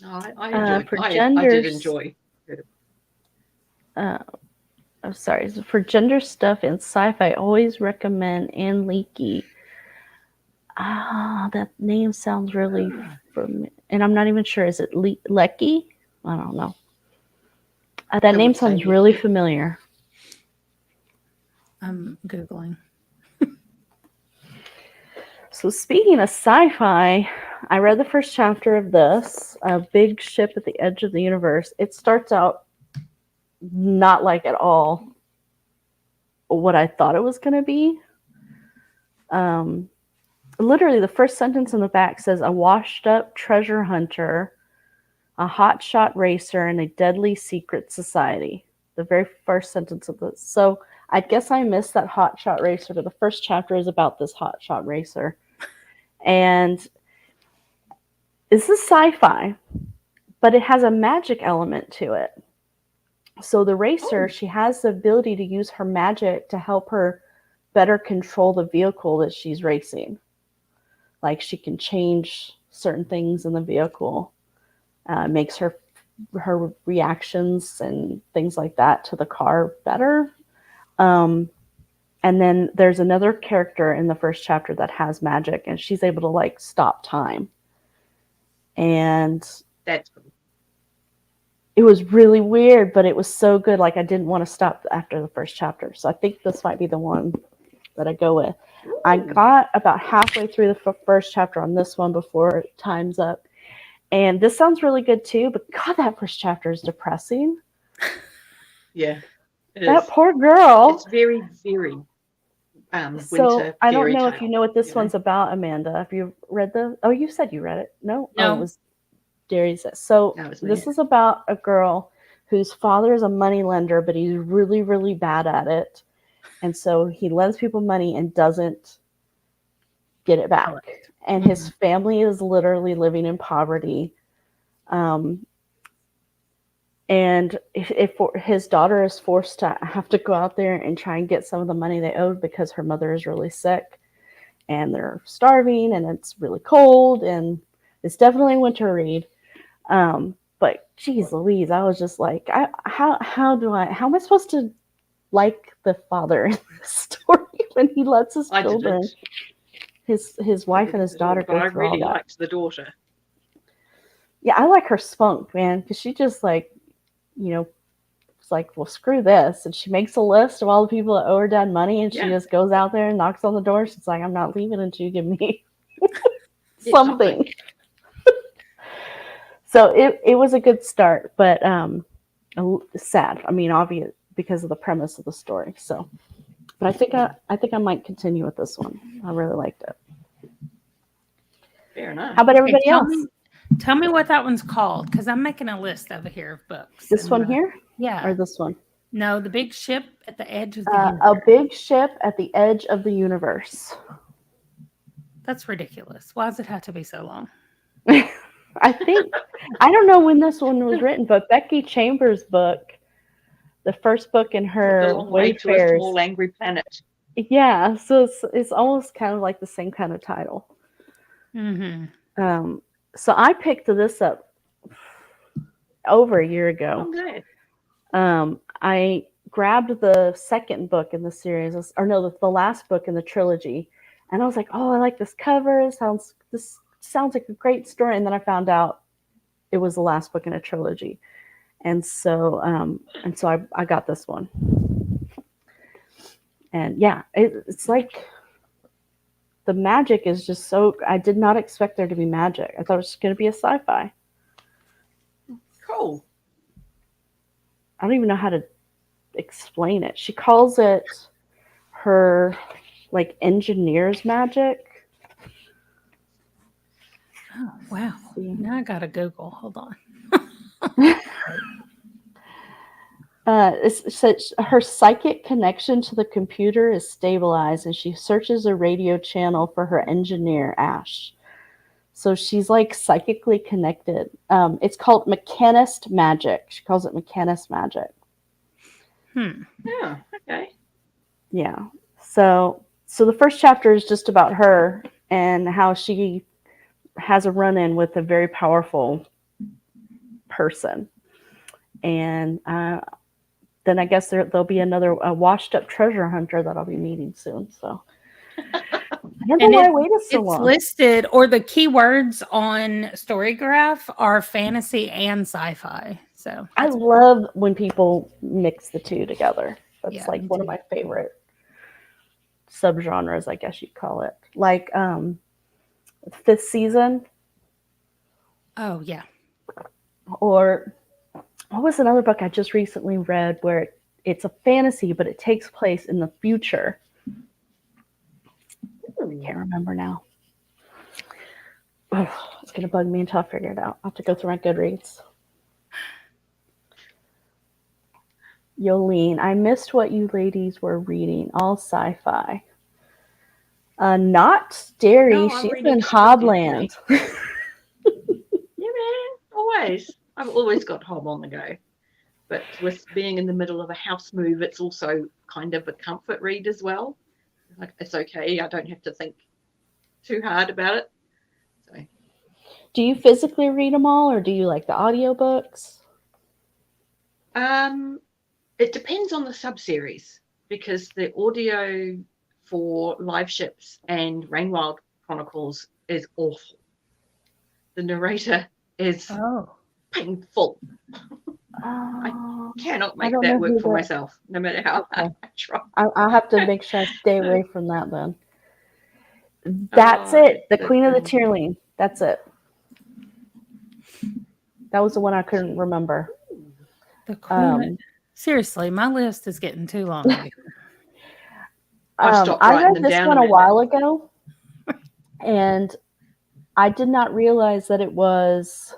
No, I enjoyed. For I genders- did enjoy. I'm sorry. So for gender stuff in sci-fi, I always recommend Ann Leakey. That name sounds really familiar, and I'm not even sure. Is it Lecky? I don't know. That name would say sounds really familiar. I'm Googling. So speaking of sci-fi, I read the first chapter of this, A Big Ship at the Edge of the Universe. It starts out not like at all what I thought it was going to be. Literally, the first sentence in the back says, a washed-up treasure hunter, a hotshot racer, and a deadly secret society. The very first sentence of this. So I guess I missed that hotshot racer, but the first chapter is about this hotshot racer. And this is sci-fi, but it has a magic element to it. So the racer, she has the ability to use her magic to help her better control the vehicle that she's racing. Like she can change certain things in the vehicle, makes her reactions and things like that to the car better. And then there's another character in the first chapter that has magic, and she's able to like stop time. And That's cool. It was really weird, but it was so good. Like I didn't want to stop after the first chapter. So I think this might be the one that I go with. I got about halfway through the first chapter on this one before time's up. And this sounds really good too, but God, that first chapter is depressing. Yeah. That poor girl. It's very, very so winter I don't fairy know tale, if you know what this you know? one's about, Amanda. Have you read Oh, you said you read it. No? No. Oh, it was Darius. So No, it was me. this is about a girl whose father is a money lender, but he's really, really bad at it. And so he lends people money and doesn't get it back. And his family is literally living in poverty. And if his daughter is forced to have to go out there and try and get some of the money they owed because her mother is really sick and they're starving and it's really cold and it's definitely a winter read. But geez Louise, I was just like, how am I supposed to like the father in this story when he lets his children, his wife and his daughter go I through really all that? liked the daughter. Yeah, I like her spunk, man, because she just like, it's like, well, screw this. And she makes a list of all the people that owe her dad money, and she just goes out there and knocks on the door. She's like, I'm not leaving until you give me something. So it was a good start, but sad. I mean, obvious because of the premise of the story. So, but I think I might continue with this one. I really liked it. Fair enough. How about everybody else? Tell me what that one's called, because I'm making a list over here of books. This one here? Yeah. Or this one? No, The Big Ship at the Edge of the Universe. A Big Ship at the Edge of the Universe. That's ridiculous. Why does it have to be so long? I don't know when this one was written, but Becky Chambers' book, the first book in her The Long Way to a Wayfarers. Small Angry Planet. Yeah, so it's almost kind of like the same kind of title. Mm-hmm. So I picked this up over a year ago. I'm glad. I grabbed the second book in the series, or no, the last book in the trilogy, and I was like, "Oh, I like this cover. This sounds like a great story." And then I found out it was the last book in a trilogy, and so I got this one, and yeah, it's like the magic is just so. I did not expect there to be magic. I thought it was going to be a sci-fi. Cool. I don't even know how to explain it. She calls it her like engineer's magic. Oh, wow. Now I got to Google. Hold on. It says her psychic connection to the computer is stabilized and she searches a radio channel for her engineer, Ash. So she's like psychically connected. It's called mechanist magic. She calls it mechanist magic. Yeah. Okay. Yeah. So the first chapter is just about her and how she has a run-in with a very powerful person. And then I guess there'll be another washed-up treasure hunter that I'll be meeting soon. So I don't know why I waited so long. It's listed, or the keywords on Storygraph are fantasy and sci-fi. So I love when people mix the two together. That's Yeah, like me one of too. my favorite subgenres, I guess you'd call it. Like fifth season, oh yeah. or what was another book I just recently read where it's a fantasy, but it takes place in the future. I can't remember now. Oh, it's going to bug me until I figure it out. I'll have to go through my Goodreads. Yolene, I missed what you ladies were reading. All sci-fi. Not Derry. No, I'm She's reading in Squid Game. Hobland. Yeah, man. Always. I've always got Hob on the go. But with being in the middle of a house move, it's also kind of a comfort read as well. Like, it's okay. I don't have to think too hard about it. So Do you physically read them all, or do you like the audiobooks? it depends on the sub-series, because the audio for Live Ships and Rainwild Chronicles is awful. The narrator is painful. I cannot make that work for myself, no matter how hard I try. I'll have to make sure I stay away from that then. That's it. The Queen of the Tyrling. That's it. That was the one I couldn't remember. The Queen. Seriously, my list is getting too long. I read this one a while ago, and I did not realize that it was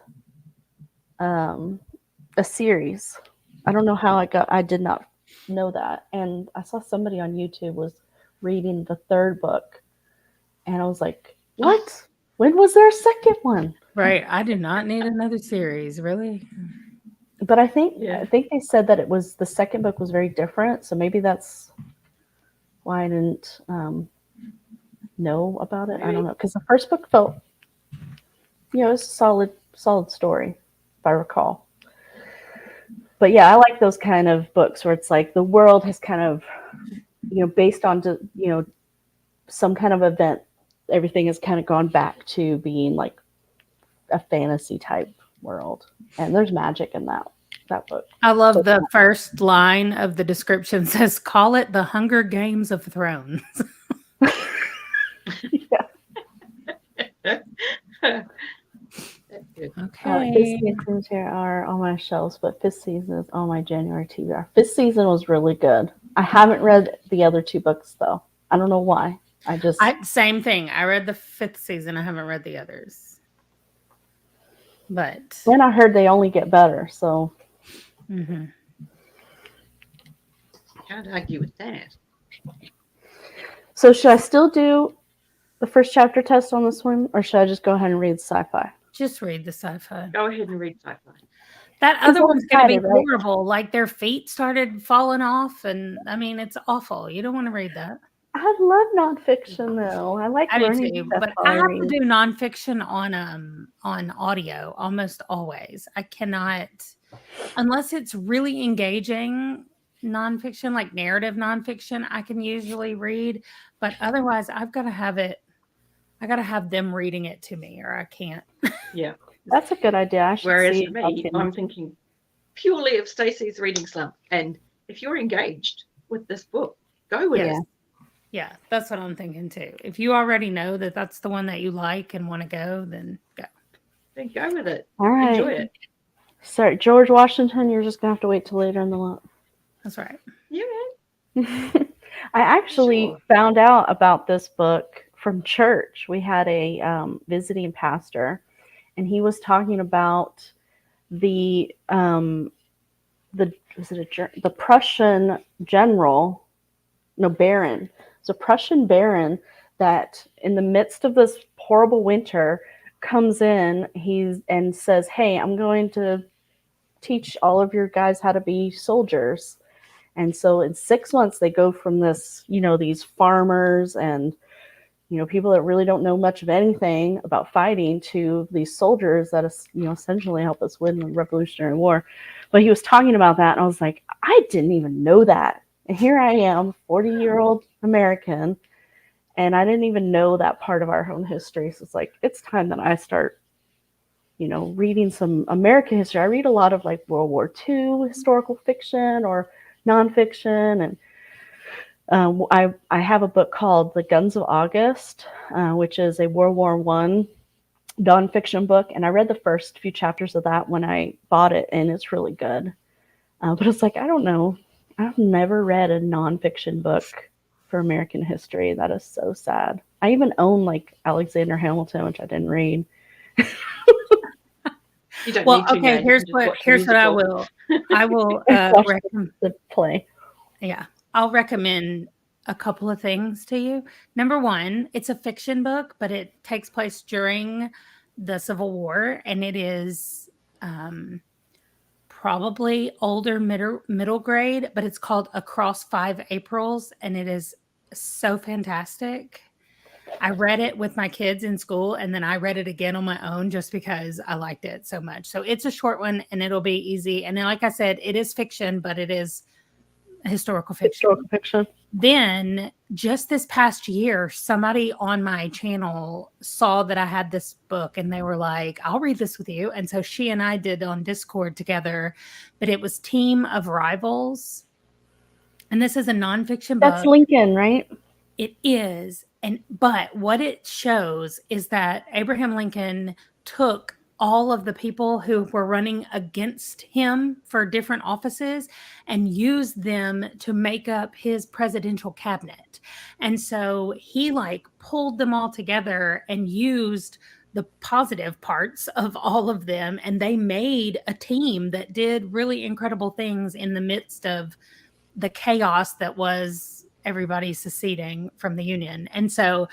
a series. I don't know how I did not know that. And I saw somebody on YouTube was reading the third book, and I was like, what? When was there a second one? Right. I do not need another series, really. But I think they said that it was the second book was very different, so maybe that's why I didn't know about it. I don't know, because the first book felt, it was a solid story, if I recall. But yeah, I like those kind of books where it's like the world has kind of, based on some kind of event, everything has kind of gone back to being like a fantasy type world, and there's magic in that book. I love the first line of the description says, "Call it the Hunger Games of Thrones." Okay. Fifth seasons here are on my shelves, but fifth season is on my January TBR. Fifth season was really good. I haven't read the other two books though. I don't know why. Same thing. I read the fifth season. I haven't read the others. But then I heard they only get better. So can't argue with that. So should I still do the first chapter test on this one, or should I just go ahead and read sci-fi? Just read the sci-fi. Go ahead and read sci-fi. That other one's going to be horrible. Like their feet started falling off, and I mean, it's awful. You don't want to read that. I love nonfiction though. I like I do learning too, stuff but while I have to read. do nonfiction on audio almost always. I cannot, unless it's really engaging nonfiction, like narrative nonfiction, I can usually read, but otherwise I've got to have it. I got to have them reading it to me, or I can't. Yeah. That's a good idea. I should Whereas see for if I me, can. I'm thinking purely of Stacey's reading slump. And if you're engaged with this book, go with Yes. it. Yeah, that's what I'm thinking too. If you already know that that's the one that you like and want to go, then go. Then go with it. All right. Enjoy it. Sorry, George Washington, you're just going to have to wait till later in the month. That's right. Yeah. I actually Sure. found out about this book from church. We had a visiting pastor, and he was talking about the Prussian general, no, baron. It's a Prussian baron that in the midst of this horrible winter comes in and says, hey, I'm going to teach all of your guys how to be soldiers. And so in 6 months, they go from this, these farmers and, people that really don't know much of anything about fighting to these soldiers that, essentially help us win the Revolutionary War. But he was talking about that, and I was like, I didn't even know that. And here I am, 40-year-old American, and I didn't even know that part of our own history. So it's like, it's time that I start, reading some American history. I read a lot of like World War II historical fiction or nonfiction, and I have a book called The Guns of August, which is a World War I nonfiction book, and I read the first few chapters of that when I bought it, and it's really good. But it's like, I don't know. I've never read a nonfiction book for American history. That is so sad. I even own like Alexander Hamilton, which I didn't read. You don't Well, need to, okay. man. You Here's can just watch the what I musical. will. I will Watch recommend. the play. Yeah, I'll recommend a couple of things to you. Number one, it's a fiction book, but it takes place during the Civil War, and it is probably older middle grade, but it's called Across 5 Aprils, and it is so fantastic. I read it with my kids in school, and then I read it again on my own just because I liked it so much. So it's a short one, and it'll be easy. And then, like I said, it is fiction, but it is historical fiction. Historical fiction. Then just this past year, somebody on my channel saw that I had this book, and they were like, I'll read this with you. And so she and I did on Discord together, but it was Team of Rivals. And this is a nonfiction book. That's Lincoln, right? It is. But what it shows is that Abraham Lincoln took all of the people who were running against him for different offices and used them to make up his presidential cabinet. And so he like pulled them all together and used the positive parts of all of them, and they made a team that did really incredible things in the midst of the chaos that was everybody seceding from the Union. And so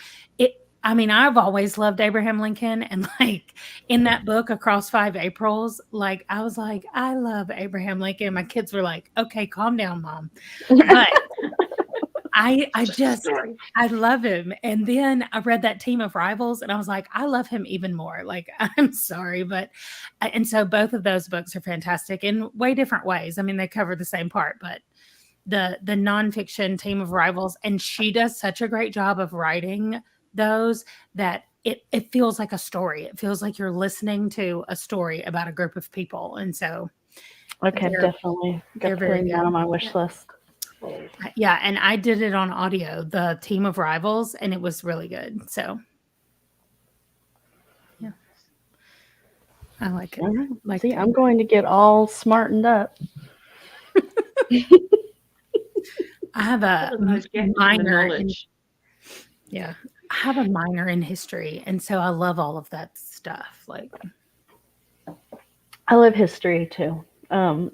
I've always loved Abraham Lincoln, and like in that book Across 5 Aprils, like I was like, I love Abraham Lincoln. My kids were like, okay, calm down, Mom. But I love him. And then I read that Team of Rivals, and I was like, I love him even more. Like, I'm sorry, and so both of those books are fantastic in way different ways. I mean, they cover the same part, but the nonfiction Team of Rivals, and she does such a great job of writing those that it feels like a story. It feels like you're listening to a story about a group of people. And so okay, definitely got putting that on my wish list. Yeah, and I did it on audio, the Team of Rivals, and it was really good. So yeah, I like it. All right. See, I'm going to get all smartened up. I have a minor in, I have a minor in history, and so I love all of that stuff. Like, I love history too. I'm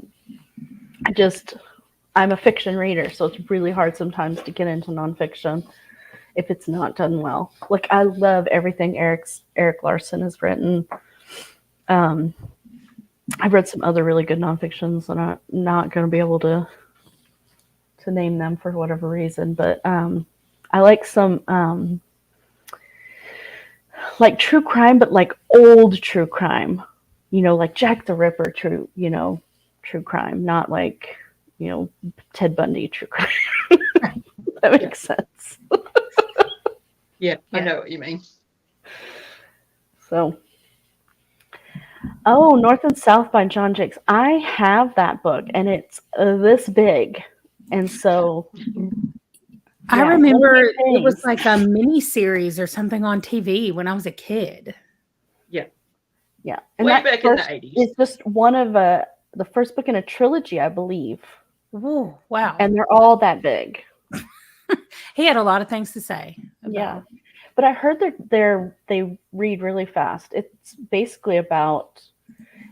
a fiction reader, so it's really hard sometimes to get into nonfiction if it's not done well. Like, I love everything Eric Larson has written. I've read some other really good nonfictions, and I'm not going to be able to name them for whatever reason, but I I like some like true crime, but like old true crime. Like Jack the Ripper true crime, not like, Ted Bundy true crime. That makes sense. Yeah, I know what you mean. So, North and South by John Jakes. I have that book, and it's this big, and so I yeah, remember one of my it was things. like a mini series or something on TV when I was a kid. Yeah. Yeah, and Way that back in the first 80s. is just one of the first book in a trilogy, I believe, Ooh, wow. and they're all that big. He had a lot of things to say about Yeah, it. but I heard that they read really fast. It's basically about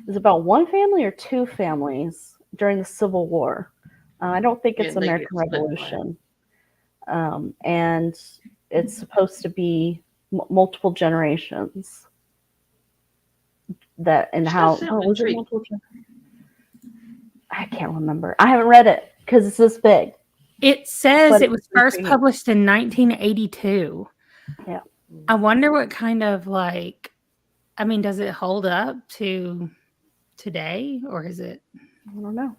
one family or two families during the Civil War. I don't think it's Yeah, they get American split by it. Revolution, and it's supposed to be multiple generations. That and Which how does sound was it intriguing. multiple? I can't remember. I haven't read it because it's this big. It says But it was first intriguing. published in 1982. Yeah. I wonder what kind of does it hold up to today, or is it? I don't know.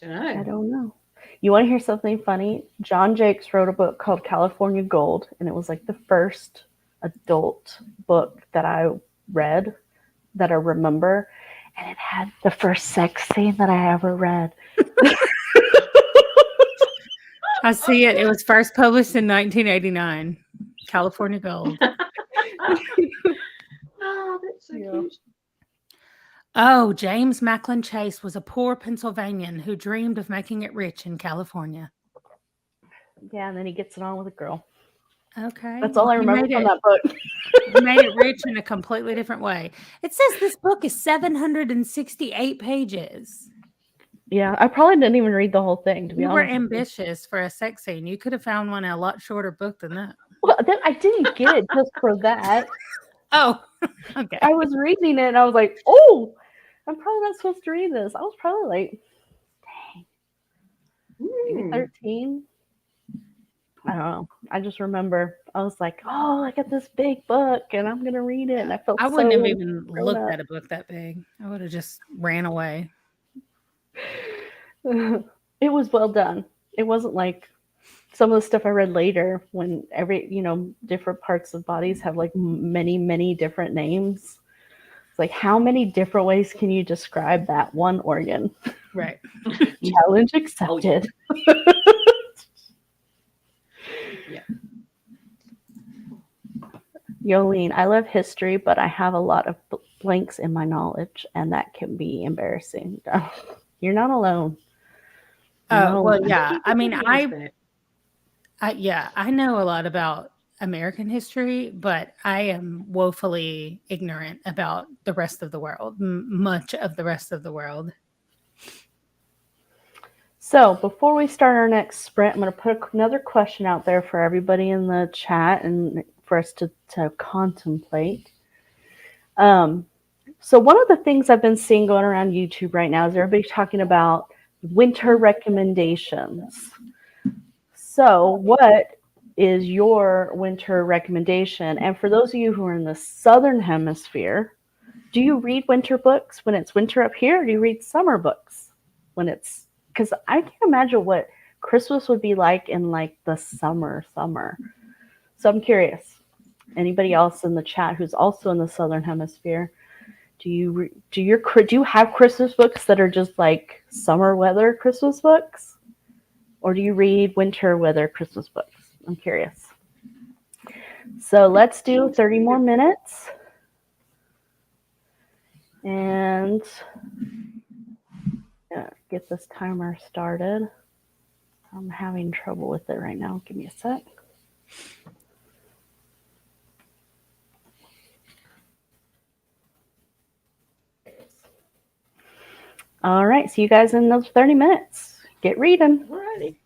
Dunno. I don't know. You want to hear something funny? John Jakes wrote a book called California Gold, and it was like the first adult book that I read that I remember, and it had the first sex scene that I ever read. I see it. It was first published in 1989. California Gold. Oh, that's so Yeah. cute. Oh, James Macklin Chase was a poor Pennsylvanian who dreamed of making it rich in California. Yeah, and then he gets it on with a girl. Okay. That's all I He remember made from it- that book. He made it rich in a completely different way. It says this book is 768 pages. Yeah, I probably didn't even read the whole thing, to be You were honest. ambitious for a sex scene. You could have found one in a lot shorter book than that. Well, then I didn't get it just for that. Oh, okay. I was reading it and I was like, oh, I'm probably not supposed to read this. I was probably like, maybe 13. I don't know. I just remember I was like, oh, I got this big book and I'm going to read it. And I felt I wouldn't so have even grown looked up. at a book that big. I would have just ran away. It was well done. It wasn't like some of the stuff I read later when different parts of bodies have like many, many different names. It's like, how many different ways can you describe that one organ? Right. Challenge accepted. Yeah. Yolene, I love history, but I have a lot of blanks in my knowledge, and that can be embarrassing. You're not alone. Oh, well, I think yeah. you I could mean, probably use that. I know a lot about American history, but I am woefully ignorant about the rest of the world, much of the rest of the world. So before we start our next sprint, I'm going to put another question out there for everybody in the chat and for us to contemplate. So one of the things I've been seeing going around YouTube right now is everybody talking about winter recommendations. So what is your winter recommendation? And for those of you who are in the Southern Hemisphere, do you read winter books when it's winter up here, or do you read summer books when it's, because I can't imagine what Christmas would be like in like the summer. So I'm curious, anybody else in the chat who's also in the Southern Hemisphere, do you have Christmas books that are just like summer weather Christmas books? Or do you read winter weather Christmas books? I'm curious. So let's do 30 more minutes. And get this timer started. I'm having trouble with it right now. Give me a sec. All right, see you guys in those 30 minutes. Get reading. Alrighty.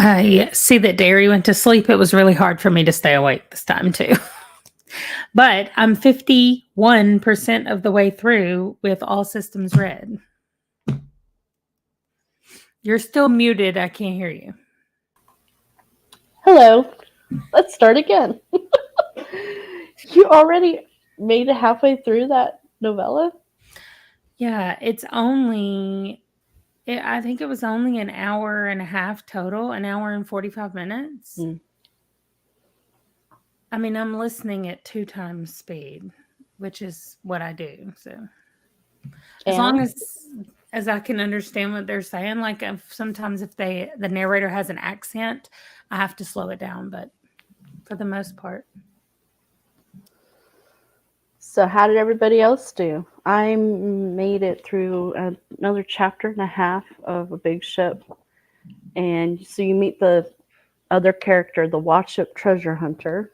I see that Derry went to sleep. It was really hard for me to stay awake this time, too. But I'm 51% of the way through with All Systems Red. You're still muted. I can't hear you. Hello. Let's start again. You already made it halfway through that novella? Yeah, it's only, I think it was only an hour and a half total, an hour and 45 minutes. Mm. I mean, I'm listening at 2 times speed, which is what I do. So as long as I can understand what they're saying, like sometimes if the narrator has an accent, I have to slow it down, but for the most part. So how did everybody else do? I made it through another chapter and a half of A Big Ship. And so you meet the other character, the Watship treasure hunter,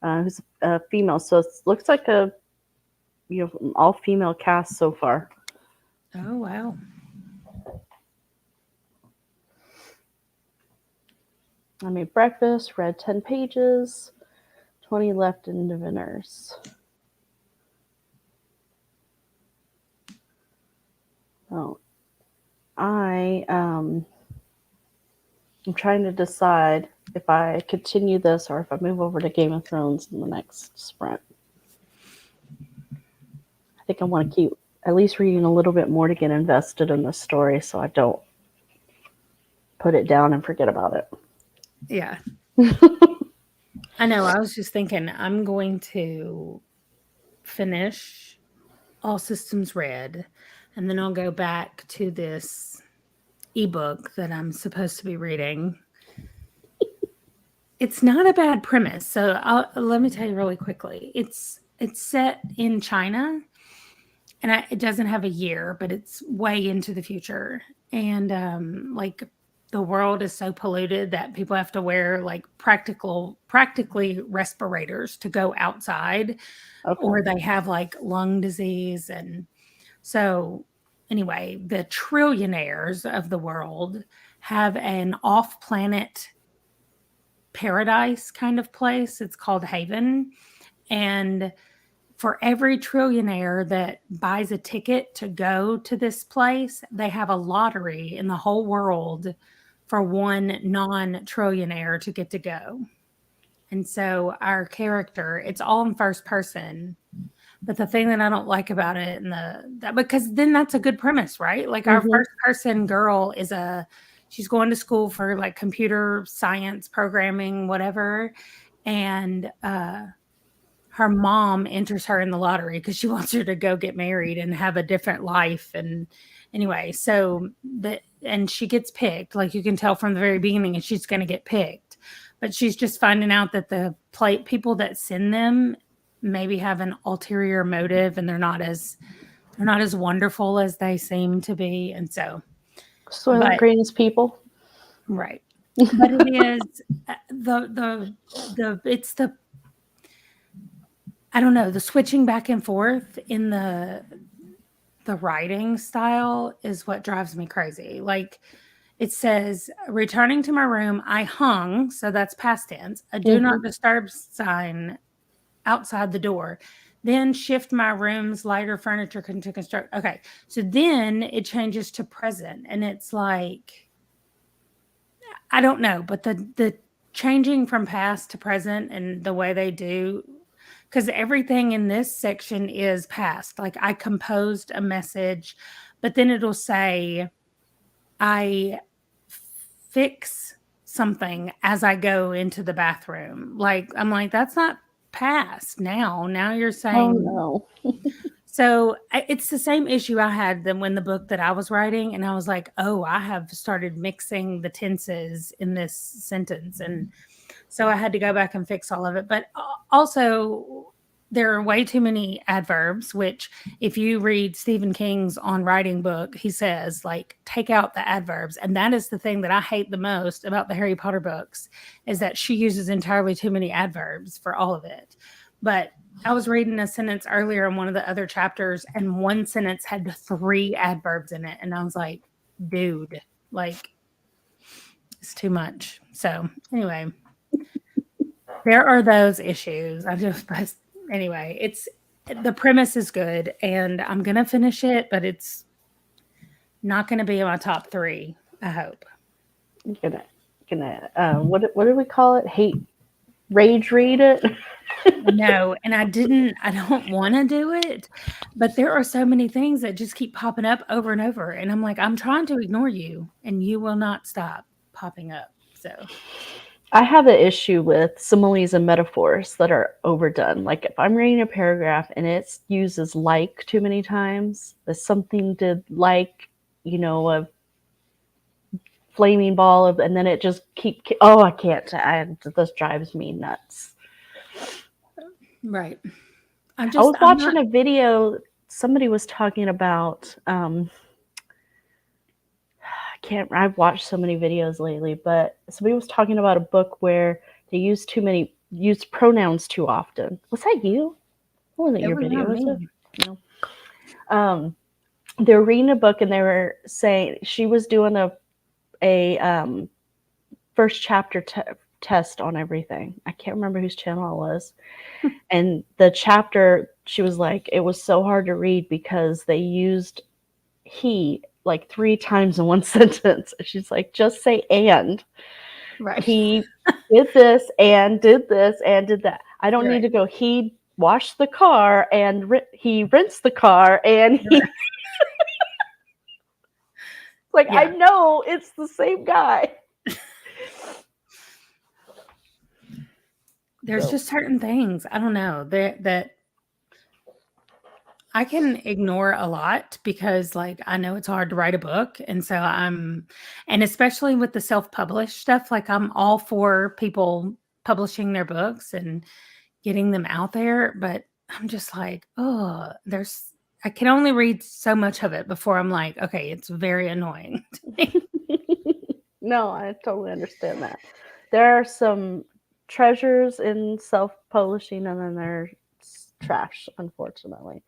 who's a female. So it looks like an all-female cast so far. Oh, wow. I made breakfast, read 10 pages, 20 left in diviners. Oh, I'm trying to decide if I continue this or if I move over to Game of Thrones in the next sprint. I think I want to keep at least reading a little bit more to get invested in the story so I don't put it down and forget about it. Yeah. I know. I was just thinking I'm going to finish All Systems Red, and then I'll go back to this ebook that I'm supposed to be reading. It's not a bad premise. So let me tell you really quickly. It's set in China, and it doesn't have a year, but it's way into the future. And like the world is so polluted that people have to wear like practically respirators to go outside, Okay. or they have like lung disease. And so anyway, the trillionaires of the world have an off-planet paradise kind of place. It's called Haven. And for every trillionaire that buys a ticket to go to this place, they have a lottery in the whole world for one non-trillionaire to get to go. And so our character, it's all in first person. But the thing that I don't like about it, because then that's a good premise, right? Like our first person girl she's going to school for like computer science, programming, whatever. And her mom enters her in the lottery because she wants her to go get married and have a different life. And anyway, and she gets picked, like you can tell from the very beginning, and she's going to get picked. But she's just finding out that the people that send them maybe have an ulterior motive, and they're not as wonderful as they seem to be. And so the greatest people. Right. But it is I don't know, the switching back and forth in the writing style is what drives me crazy. Like it says, returning to my room, I hung, so that's past tense, a do not disturb sign outside the door. Then shift my room's lighter furniture to construct. Okay. So then it changes to present, and it's like, I don't know, but the changing from past to present and the way they do, because everything in this section is past. Like I composed a message, but then it'll say I fix something as I go into the bathroom. Like I'm like, that's not past now. Now you're saying, oh no. So it's the same issue I had when the book that I was writing, and I was like, oh, I have started mixing the tenses in this sentence. And so I had to go back and fix all of it. But also, there are way too many adverbs, which if you read Stephen King's On Writing book, he says, like, take out the adverbs. And that is the thing that I hate the most about the Harry Potter books, is that she uses entirely too many adverbs for all of it. But I was reading a sentence earlier in one of the other chapters, and one sentence had 3 adverbs in it. And I was like, dude, like, It's too much. So anyway, there are those issues. Anyway, the premise is good, and I'm gonna finish it, but it's not gonna be in my top 3. I hope. What do we call it? Rage read it. No, and I don't want to do it, but there are so many things that just keep popping up over and over. And I'm like, I'm trying to ignore you and you will not stop popping up. So I have an issue with similes and metaphors that are overdone. Like if I'm reading a paragraph and it uses like too many times, there's something to like, a flaming ball and then it just I can't. This drives me nuts. Right. I was watching a video. Somebody was talking about. I've watched so many videos lately, but somebody was talking about a book where they used pronouns too often. Was that you? What was it? Your video? Was it? No. They were reading a book and they were saying she was doing a first chapter test on everything. I can't remember whose channel it was. And the chapter, she was like, it was so hard to read because they used he like 3 times in one sentence. She's like, just say and. Right. He did this and did this and did that. I don't need to go, he washed the car and he rinsed the car and he... Like, I know it's the same guy. There's just certain things, I don't know, that I can ignore a lot because like I know it's hard to write a book. And so and especially with the self-published stuff, like I'm all for people publishing their books and getting them out there. But I'm just like, I can only read so much of it before I'm like, okay, it's very annoying to me. No, I totally understand that. There are some treasures in self-publishing and then there's trash, unfortunately.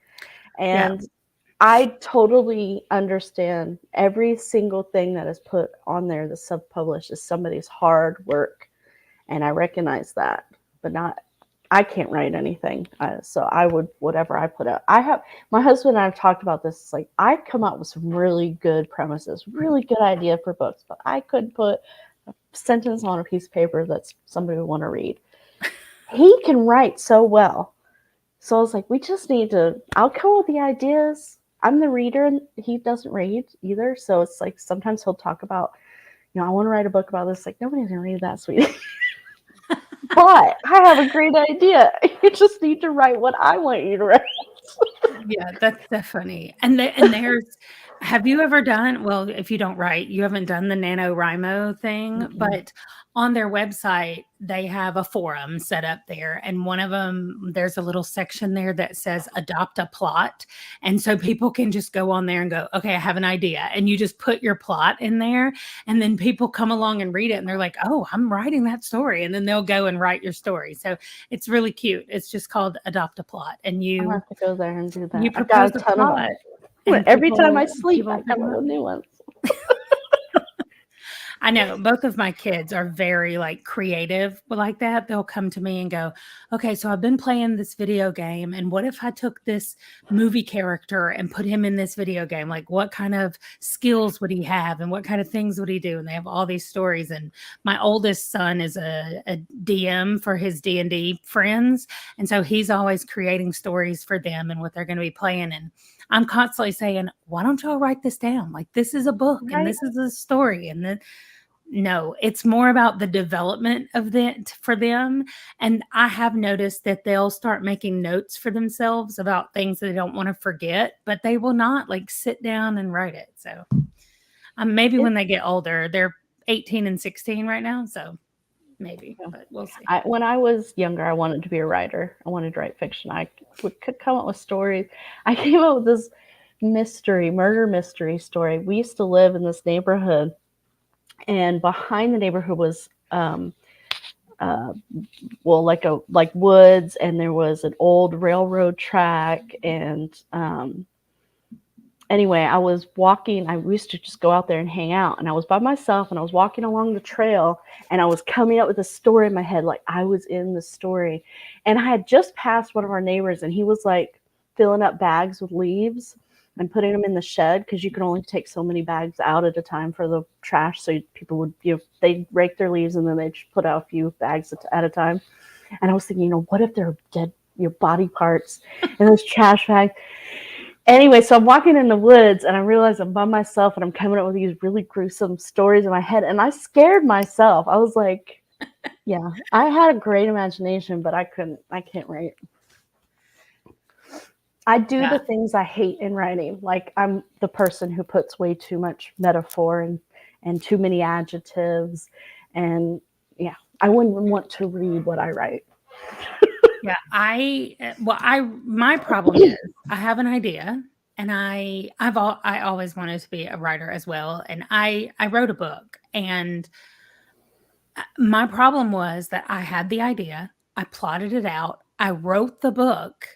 And I totally understand every single thing that is put on there, the self-published, is somebody's hard work. And I recognize that, but I can't write anything. So I would, whatever I put out. My husband and I have talked about this. It's like, I come up with some really good premises, really good idea for books, but I couldn't put a sentence on a piece of paper that somebody would want to read. He can write so well. So I was like, I'll come up with the ideas. I'm the reader and he doesn't read either. So it's like, sometimes he'll talk about, I want to write a book about this. Like, nobody's going to read that, sweetie. But I have a great idea. You just need to write what I want you to write. Yeah, that's funny. And have you ever done, well, if you don't write, you haven't done the NaNoWriMo thing, but on their website, they have a forum set up there. And one of them, there's a little section there that says adopt a plot. And so people can just go on there and go, okay, I have an idea. And you just put your plot in there. And then people come along and read it. And they're like, oh, I'm writing that story. And then they'll go and write your story. So it's really cute. It's just called adopt a plot. And I'll have to go there and do that. You propose a plot. Every time I sleep, I come up with new ones. I know both of my kids are very like creative like that. They'll come to me and go, okay, so I've been playing this video game. And what if I took this movie character and put him in this video game? Like what kind of skills would he have? And what kind of things would he do? And they have all these stories. And my oldest son is a DM for his D&D friends. And so he's always creating stories for them and what they're going to be playing. And I'm constantly saying, why don't y'all write this down? Like this is a book and this is a story. And then no, it's more about the development of that for them. And I have noticed that they'll start making notes for themselves about things that they don't want to forget, but they will not like sit down and write it. So maybe when they get older, they're 18 and 16 right now. So maybe, but we'll see. When I was younger, I wanted to be a writer. I wanted to write fiction. I could come up with stories. I came up with this murder mystery story. We used to live in this neighborhood. And behind the neighborhood was, like woods, and there was an old railroad track, and anyway, I was walking. I used to just go out there and hang out, and I was by myself, and I was walking along the trail, and I was coming up with a story in my head, like I was in the story. And I had just passed one of our neighbors, and he was like filling up bags with leaves and putting them in the shed, because you could only take so many bags out at a time for the trash. So people would, they'd rake their leaves, and then they'd put out a few bags at a time. And I was thinking, what if they're dead, body parts in those trash bags? Anyway, so I'm walking in the woods, and I realize I'm by myself, and I'm coming up with these really gruesome stories in my head, and I scared myself. I was like, yeah, I had a great imagination, but I can't write. I do the things I hate in writing. Like, I'm the person who puts way too much metaphor and too many adjectives. And yeah, I wouldn't want to read what I write. Yeah, my problem is I have an idea, and I always wanted to be a writer as well. And I wrote a book, and my problem was that I had the idea, I plotted it out, I wrote the book,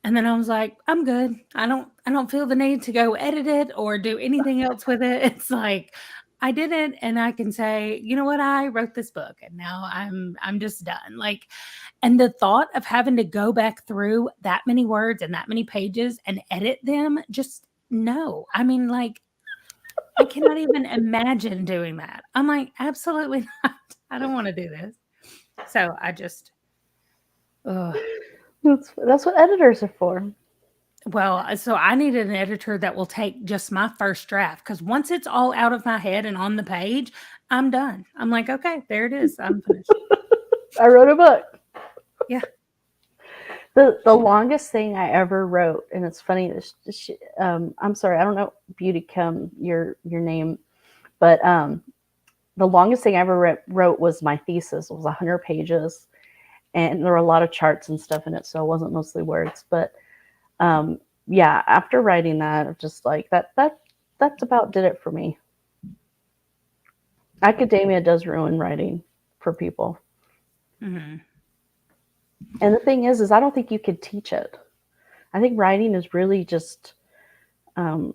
and then I was like, I'm good. I don't feel the need to go edit it or do anything else with it. It's like I did it, and I can say, you know what, I wrote this book, and now I'm just done. Like, and the thought of having to go back through that many words and that many pages and edit them, just no. I mean, like, I cannot even imagine doing that. I'm like, absolutely not. I don't want to do this. So I just, That's what editors are for. well, so I needed an editor that will take just my first draft, because once it's all out of my head and on the page, I'm done. I'm like, okay, there it is. I'm finished. I wrote a book. Yeah. The longest thing I ever wrote, and it's funny. I'm sorry, I don't know, Beauty Kim, your name, but the longest thing I ever wrote was my thesis. It was 100 pages, and there were a lot of charts and stuff in it, so it wasn't mostly words. But yeah, after writing that, just like that's about did it for me. Academia does ruin writing for people. Mm-hmm. And the thing is I don't think you could teach it. I think writing is really just, the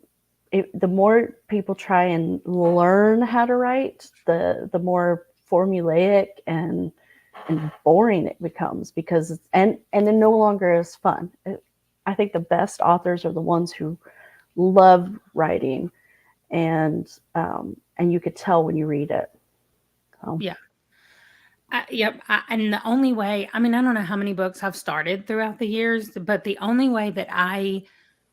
more people try and learn how to write, the more formulaic and boring it becomes, because and it no longer is fun. I think the best authors are the ones who love writing, and you could tell when you read it. So. Yeah. Yep. And the only way, I mean, I don't know how many books I've started throughout the years, but the only way that I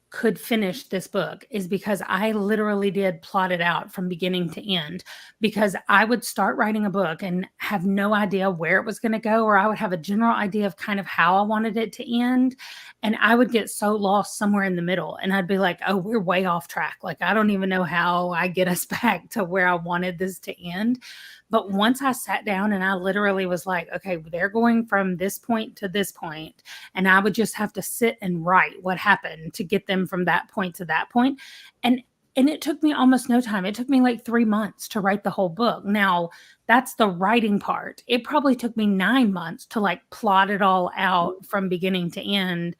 could finish this book is because I literally did plot it out from beginning to end, because I would start writing a book and have no idea where it was going to go, or I would have a general idea of kind of how I wanted it to end. And I would get so lost somewhere in the middle, and I'd be like, oh, we're way off track. Like, I don't even know how I get us back to where I wanted this to end. But once I sat down and I literally was like, okay, they're going from this point to this point, and I would just have to sit and write what happened to get them from that point to that point. And it took me almost no time. It took me like 3 months to write the whole book. Now, that's the writing part. It probably took me 9 months to like plot it all out from beginning to end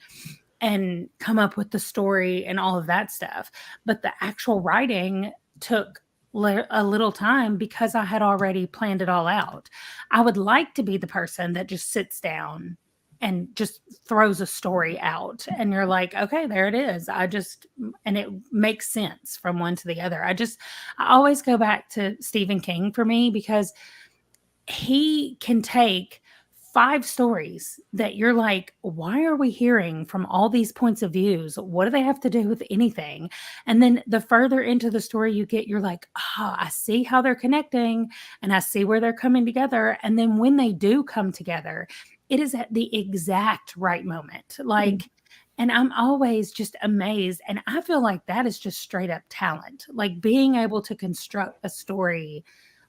and come up with the story and all of that stuff. But the actual writing took a little time because I had already planned it all out. I would like to be the person that just sits down and just throws a story out, and you're like, okay, there it is. And it makes sense from one to the other. I always go back to Stephen King for me, because he can take 5 stories that you're like, why are we hearing from all these points of views? What do they have to do with anything? And then the further into the story you get, you're like, I see how they're connecting, and I see where they're coming together. And then when they do come together, it is at the exact right moment. Like, and I'm always just amazed. And I feel like that is just straight up talent. Like, being able to construct a story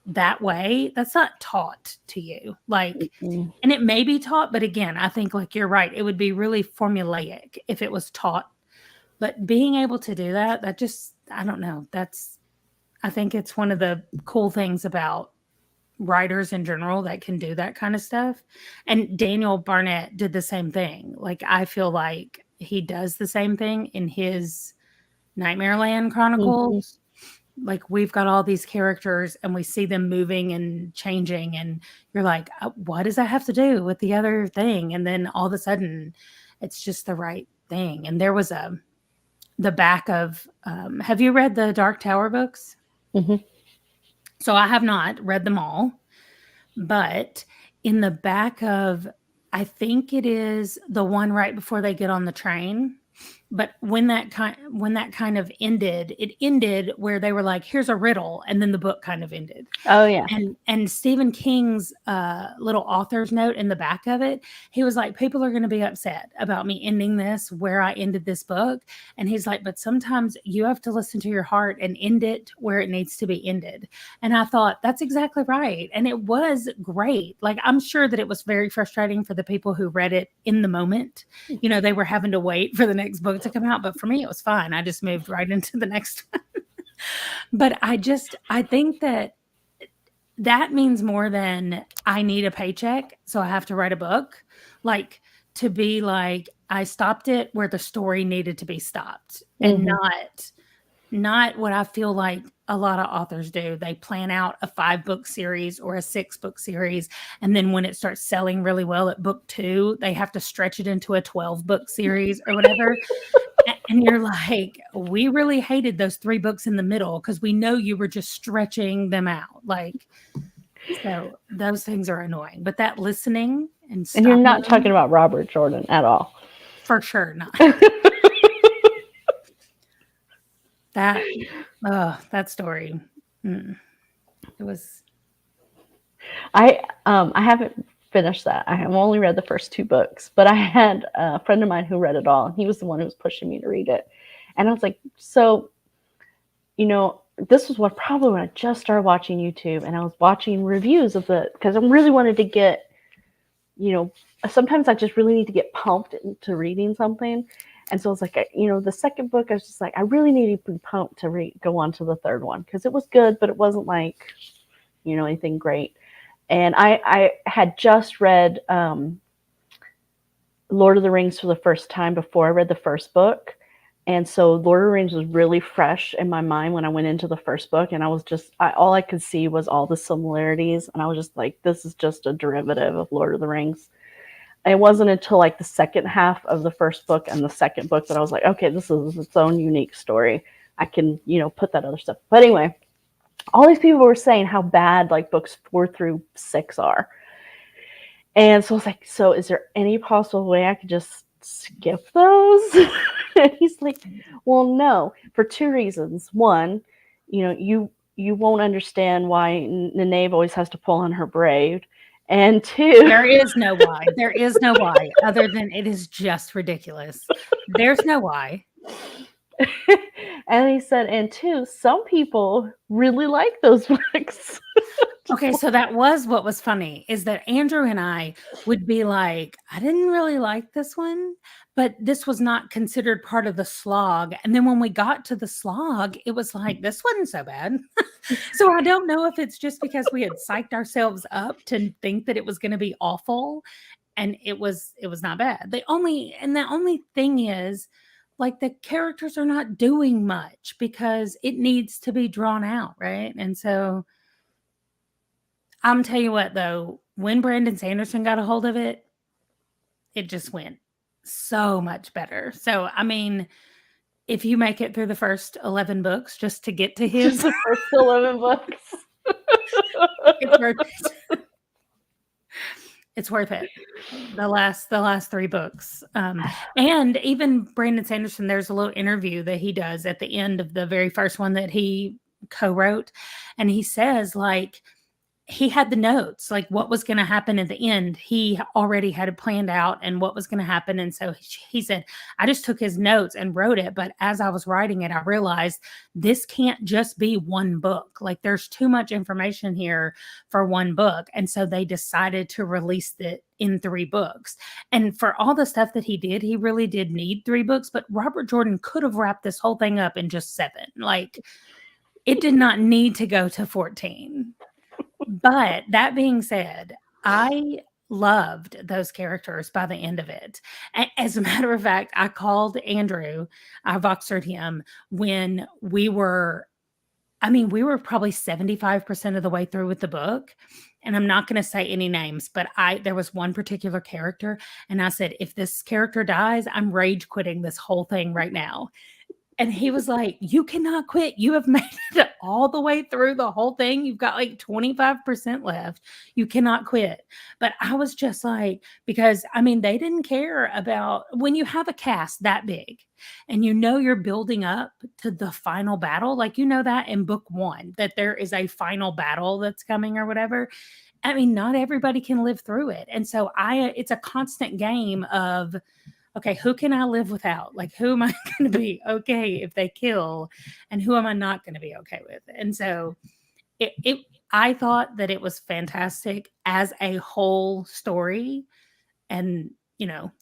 that way, that's not taught to you. Like, and it may be taught, but again, I think, like, you're right, it would be really formulaic if it was taught. But being able to do that just, I don't know, I think it's one of the cool things about writers in general that can do that kind of stuff. And Daniel Barnett did the same thing. Like, I feel like he does the same thing in his Nightmareland Chronicles. Like we've got all these characters and we see them moving and changing, and you're like, what does that have to do with the other thing? And then all of a sudden it's just the right thing. And there was the back of, have you read the Dark Tower books? Mm-hmm. So I have not read them all, but in the back of, I think it is the one right before they get on the train. But when that kind of ended, it ended where they were like, here's a riddle. And then the book kind of ended. Oh, yeah. And Stephen King's little author's note in the back of it, he was like, people are going to be upset about me ending this where I ended this book. And he's like, but sometimes you have to listen to your heart and end it where it needs to be ended. And I thought, that's exactly right. And it was great. Like, I'm sure that it was very frustrating for the people who read it in the moment. You know, they were having to wait for the next book to come out. But for me, it was fine. I just moved right into the next one. But I think that means more than I need a paycheck, so I have to write a book. Like, to be like, I stopped it where the story needed to be stopped, and not what I feel like a lot of authors do. They plan out a 5-book series or a 6-book series, and then when it starts selling really well at book 2, they have to stretch it into a 12-book series or whatever. And you're like, we really hated those 3 books in the middle because we know you were just stretching them out. Like, so those things are annoying. But that listening and you're not talking about Robert Jordan at all. For sure not. That story. It was. I haven't finished that. I have only read the first 2 books, but I had a friend of mine who read it all, and he was the one who was pushing me to read it. And I was like, so, you know, this was probably when I just started watching YouTube, and I was watching reviews of because I really wanted to get, you know, sometimes I just really need to get pumped into reading something. And so I was like, you know, the second book, I was just like, I really need to be pumped to go on to the third one, because it was good, but it wasn't like, you know, anything great. And I had just read Lord of the Rings for the first time before I read the first book. And so Lord of the Rings was really fresh in my mind when I went into the first book. And I was just, all I could see was all the similarities. And I was just like, this is just a derivative of Lord of the Rings. And it wasn't until like the second half of the first book and the second book that I was like, okay, this is its own unique story. I can, you know, put that other stuff. But anyway, all these people were saying how bad like books 4 through 6 are. And so I was like, so is there any possible way I could just skip those? And he's like, well, no, for 2 reasons. One, you know, you won't understand why Nynaeve always has to pull on her braid. And 2, there is no why. There is no why other than it is just ridiculous. There's no why. And he said, and 2, some people really like those books. Okay, so that was what was funny, is that Andrew and I would be like, I didn't really like this one, but this was not considered part of the slog. And then when we got to the slog, it was like, this wasn't so bad. So I don't know if it's just because we had psyched ourselves up to think that it was going to be awful, and it was not bad. The only thing is, like, the characters are not doing much because it needs to be drawn out, right? And so I'm tell you what, though, when Brandon Sanderson got a hold of it, it just went so much better. So, I mean, if you make it through the first 11 books just to get to his The first 11 books. it's worth it. It's worth it. The last 3 books. And even Brandon Sanderson, there's a little interview that he does at the end of the very first one that he co-wrote. And he says, like, he had the notes, like what was going to happen at the end. He already had it planned out and what was going to happen. And so he said, I just took his notes and wrote it. But as I was writing it, I realized this can't just be one book. Like, there's too much information here for one book. And so they decided to release it in 3 books. And for all the stuff that he did, he really did need 3 books. But Robert Jordan could have wrapped this whole thing up in just 7. Like, it did not need to go to 14. But that being said, I loved those characters by the end of it. As a matter of fact, I called Andrew, I Voxered him when we were probably 75% of the way through with the book. And I'm not going to say any names, but there was one particular character. And I said, if this character dies, I'm rage quitting this whole thing right now. And he was like, you cannot quit. You have made it all the way through the whole thing. You've got like 25% left. You cannot quit. But I was just like, because they didn't care about when you have a cast that big and you're building up to the final battle. Like, that in book 1, that there is a final battle that's coming or whatever. Not everybody can live through it. And so it's a constant game of, okay, who can I live without? Like, who am I going to be okay if they kill, and who am I not going to be okay with? And so I thought that it was fantastic as a whole story. And,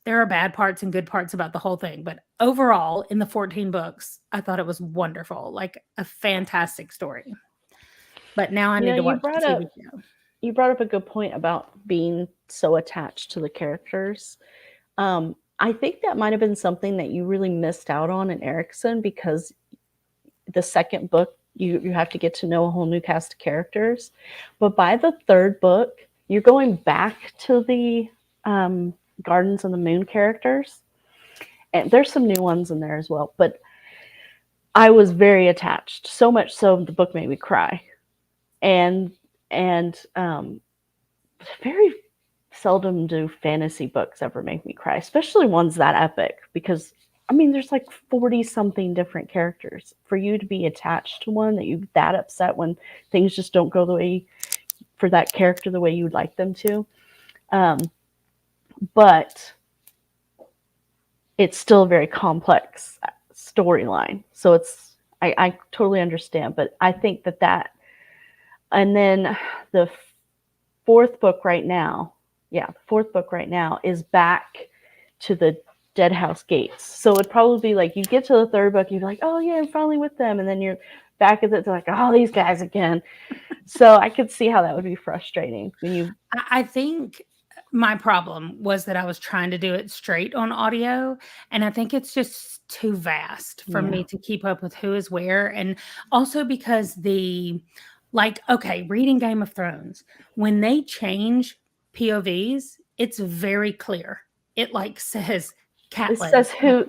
there are bad parts and good parts about the whole thing. But overall, in the 14 books, I thought it was wonderful, like a fantastic story. But now I need to watch the TV show. You brought up a good point about being so attached to the characters. I think that might have been something that you really missed out on in Erickson, because the second book, you have to get to know a whole new cast of characters. But by the third book, you're going back to the Gardens of the Moon characters. And there's some new ones in there as well. But I was very attached, so much so the book made me cry. And very seldom do fantasy books ever make me cry, especially ones that epic, because there's like 40 something different characters. For you to be attached to one that you're that upset when things just don't go the way for that character the way you'd like them to, but it's still a very complex storyline. So I totally understand, but I think that and then the fourth book right now is back to the Dead House Gates. So it'd probably be like, you get to the third book, you'd be like, oh yeah, I'm finally with them. And then you're back at it, like, oh, these guys again. So I could see how that would be frustrating. I think my problem was that I was trying to do it straight on audio. And I think it's just too vast for me to keep up with who is where. And also because reading Game of Thrones, when they change POVs, it's very clear. It says Catelyn.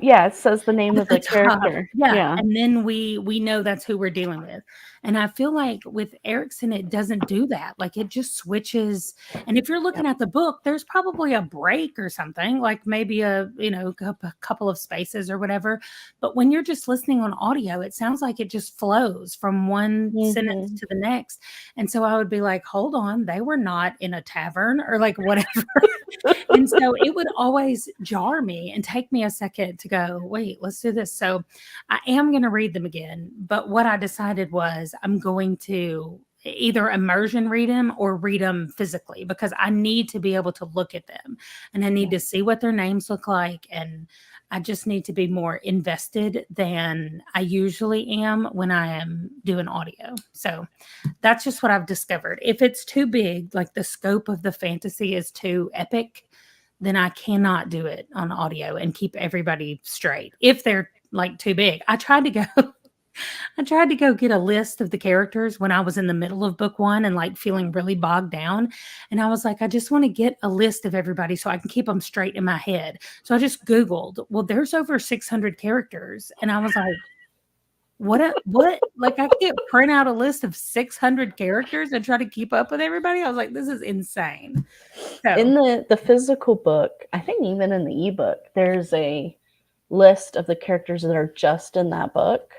It says the name of the character. Yeah. And then we know that's who we're dealing with. And I feel like with Erickson, it doesn't do that. Like, it just switches. And if you're looking at the book, there's probably a break or something, like maybe a couple of spaces or whatever. But when you're just listening on audio, it sounds like it just flows from one sentence to the next. And so I would be like, hold on, they were not in a tavern or like whatever. And so it would always jar me and take me a second to go, wait, let's do this. So I am going to read them again. But what I decided was I'm going to either immersion read them or read them physically, because I need to be able to look at them and I need to see what their names look like. And I just need to be more invested than I usually am when I am doing audio. So that's just what I've discovered. If it's too big, like the scope of the fantasy is too epic, then I cannot do it on audio and keep everybody straight. If they're like too big, I tried to go get a list of the characters when I was in the middle of book 1 and like feeling really bogged down. And I was like, I just want to get a list of everybody so I can keep them straight in my head. So I just Googled, well, there's over 600 characters. And I was like, what? Like, I can't print out a list of 600 characters and try to keep up with everybody. I was like, this is insane. So, in the physical book, I think even in the ebook, there's a list of the characters that are just in that book.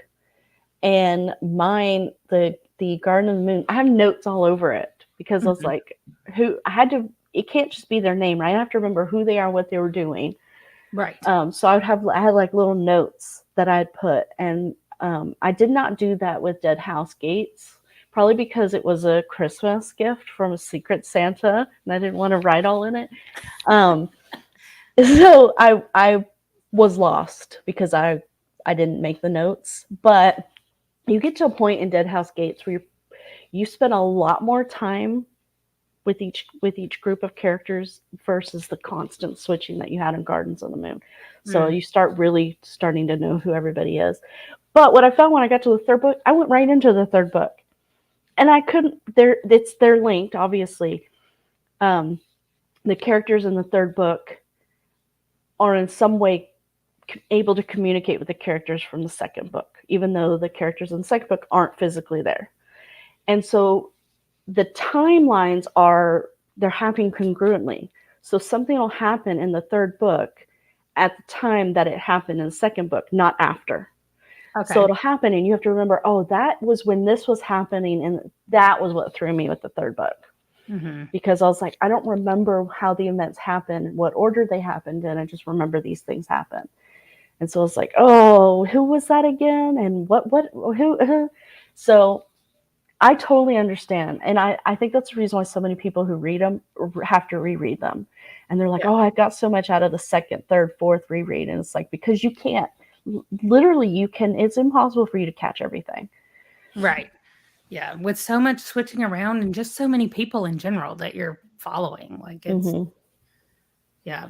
And mine, the Garden of the Moon, I have notes all over it because I was like, it can't just be their name, right? I have to remember who they are, what they were doing. Right. So I had like little notes that I had put, and I did not do that with Dead House Gates, probably because it was a Christmas gift from a Secret Santa, and I didn't want to write all in it. So I was lost because I didn't make the notes. But you get to a point in Dead House Gates where you spend a lot more time with each group of characters versus the constant switching that you had in Gardens of the Moon. So you start really starting to know who everybody is. But what I found when I got to the third book, I went right into the third book, and I couldn't. They're linked, obviously. The characters in the third book are in some way able to communicate with the characters from the second book, even though the characters in the second book aren't physically there. And so the timelines they're happening congruently. So something will happen in the third book at the time that it happened in the second book, not after. Okay. So it'll happen, and you have to remember, oh, that was when this was happening, and that was what threw me with the third book. Mm-hmm. Because I was like, I don't remember how the events happened, what order they happened in. I just remember these things happen. And so it's like, oh, who was that again? And who? So I totally understand. And I think that's the reason why so many people who read them have to reread them. And they're like, oh, I got so much out of the second, third, fourth reread. And it's like, because you can't. Literally, it's impossible for you to catch everything. Right. Yeah. With so much switching around and just so many people in general that you're following. Like it's, yeah.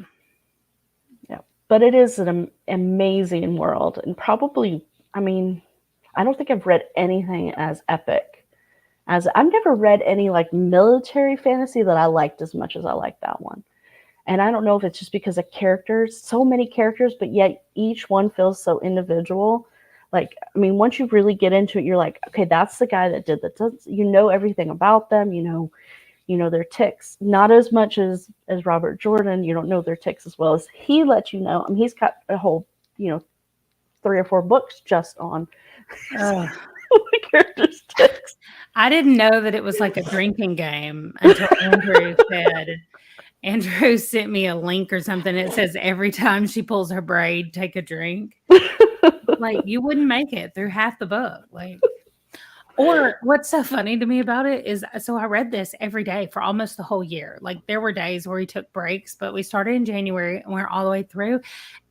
Yeah. But it is an amazing world. And probably, I mean, I don't think I've read anything as epic as I've never read any like military fantasy that I liked as much as I liked that one. And I don't know if it's just because of characters, so many characters, but yet each one feels so individual. Like, I mean, once you really get into it, you're like, okay, that's the guy that did that. You know everything about them. You know their ticks. Not as much as Robert Jordan. You don't know their ticks as well as he lets you know. I mean, he's got a whole, 3 or 4 books just on the characters' ticks. I didn't know that it was like a drinking game until Andrew sent me a link or something. It says every time she pulls her braid, take a drink. Like, you wouldn't make it through half the book. Like, or what's so funny to me about it is, so I read this every day for almost the whole year. Like, there were days where we took breaks, but we started in January and we're all the way through.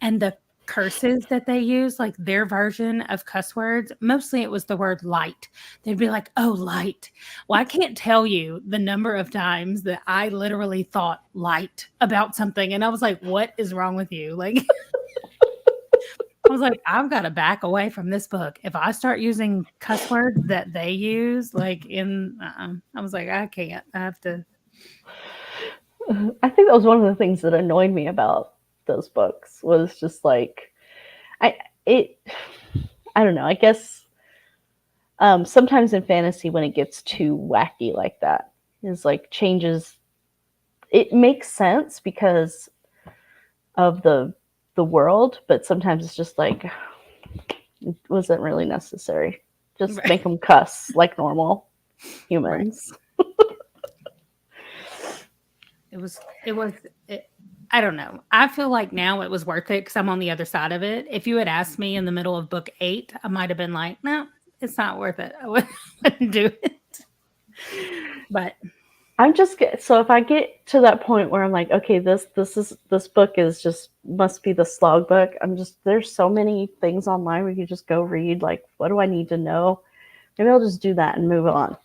And the curses that they use, like their version of cuss words, mostly it was the word light. They'd be like, oh, light. Well, I can't tell you the number of times that I literally thought light about something. And I was like, what is wrong with you? Like, I was like, I've got to back away from this book. If I start using cuss words that they use, like I was like, I can't. I have to. I think that was one of the things that annoyed me about those books was just like, I don't know. I guess sometimes in fantasy when it gets too wacky like that is like changes. It makes sense because of the world, but sometimes it's just like, it wasn't really necessary. Just make them cuss like normal humans. I don't know. I feel like now it was worth it because I'm on the other side of it. If you had asked me in the middle of book 8, I might have been like, no, it's not worth it. I wouldn't do it. But so if I get to that point where I'm like, okay, this book is just must be the slog book. There's so many things online where you just go read. Like, what do I need to know? Maybe I'll just do that and move on.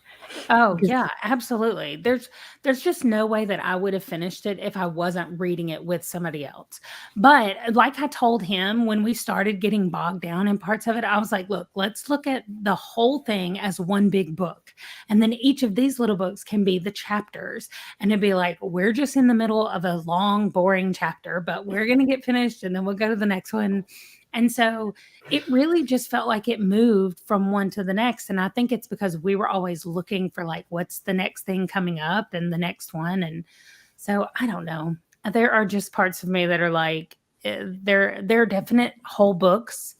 Oh, yeah, absolutely. There's just no way that I would have finished it if I wasn't reading it with somebody else. But like I told him when we started getting bogged down in parts of it, I was like, look, let's look at the whole thing as one big book. And then each of these little books can be the chapters. And it'd be like, we're just in the middle of a long, boring chapter, but we're going to get finished and then we'll go to the next one. And so it really just felt like it moved from one to the next. And I think it's because we were always looking for like, what's the next thing coming up and the next one. And so I don't know. There are just parts of me that are like, there are definite whole books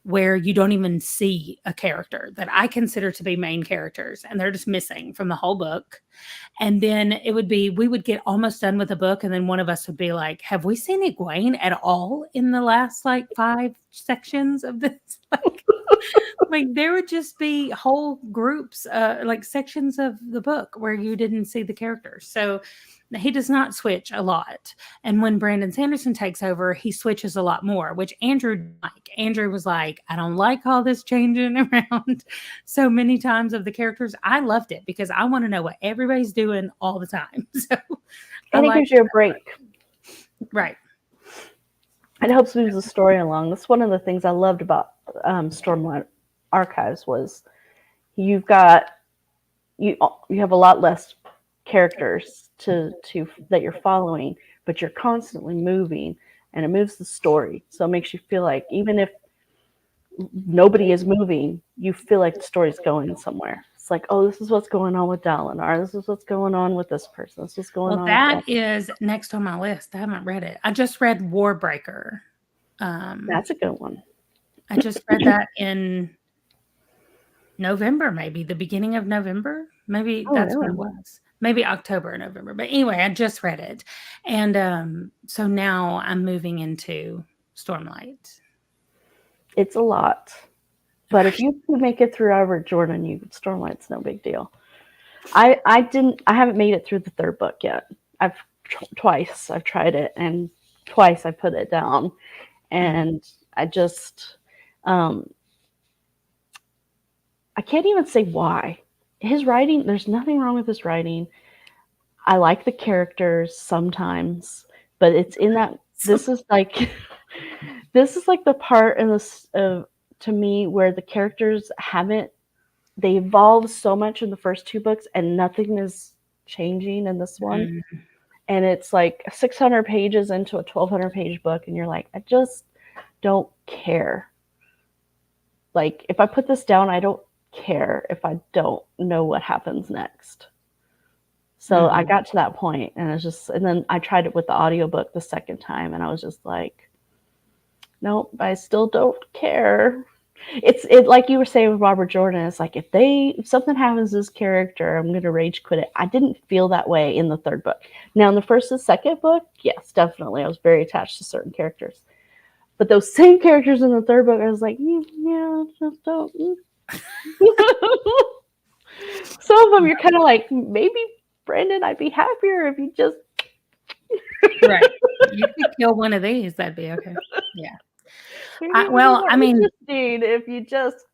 where you don't even see a character that I consider to be main characters, and they're just missing from the whole book. And then we would get almost done with the book, and then one of us would be like, have we seen Egwene at all in the last like 5 sections of this? Like there would just be whole groups, like sections of the book where you didn't see the characters. So he does not switch a lot. And when Brandon Sanderson takes over, he switches a lot more, which Andrew didn't like. Andrew was like, I don't like all this changing around so many times of the characters. I loved it because I want to know what everybody's doing all the time. So And it gives you a break. Right. It helps move the story along. That's one of the things I loved about Stormlight Archives was you have a lot less characters to that you're following, but you're constantly moving, and it moves the story. So it makes you feel like even if nobody is moving, you feel like the story's going somewhere. It's like, oh, this is what's going on with Dalinar. This is what's going on with this person. This is what's going on. That is next on my list. I haven't read it. I just read Warbreaker. That's a good one. I just read that in November, maybe the beginning of November. Maybe that's what it was. Maybe October or November. But anyway, I just read it. And so now I'm moving into Stormlight. It's a lot. But if you make it through Albert Jordan, Stormlight's no big deal. I haven't made it through the third book yet. Twice I've tried it, and twice I put it down. And I just I can't even say why. His writing, there's nothing wrong with his writing. I like the characters sometimes, but it's in that this is like the part in this to me where the characters they evolve so much in the first two books and nothing is changing in this one. And it's like 600 pages into a 1,200 page book, and you're like, I just don't care. Like, if I put this down, I don't care if I don't know what happens next. So I got to that point, and and then I tried it with the audiobook the second time, and I was just like, nope, I still don't care. It's like you were saying with Robert Jordan. It's like if something happens to this character, I'm gonna rage quit it. I didn't feel that way in the third book. Now in the first and second book, yes, definitely, I was very attached to certain characters. But those same characters in the third book, I was like, yeah, just don't. Some of them, you're kind of like, maybe Brandon, I'd be happier if you just. Right. You could kill one of these, that'd be okay. Yeah. I mean, if you just.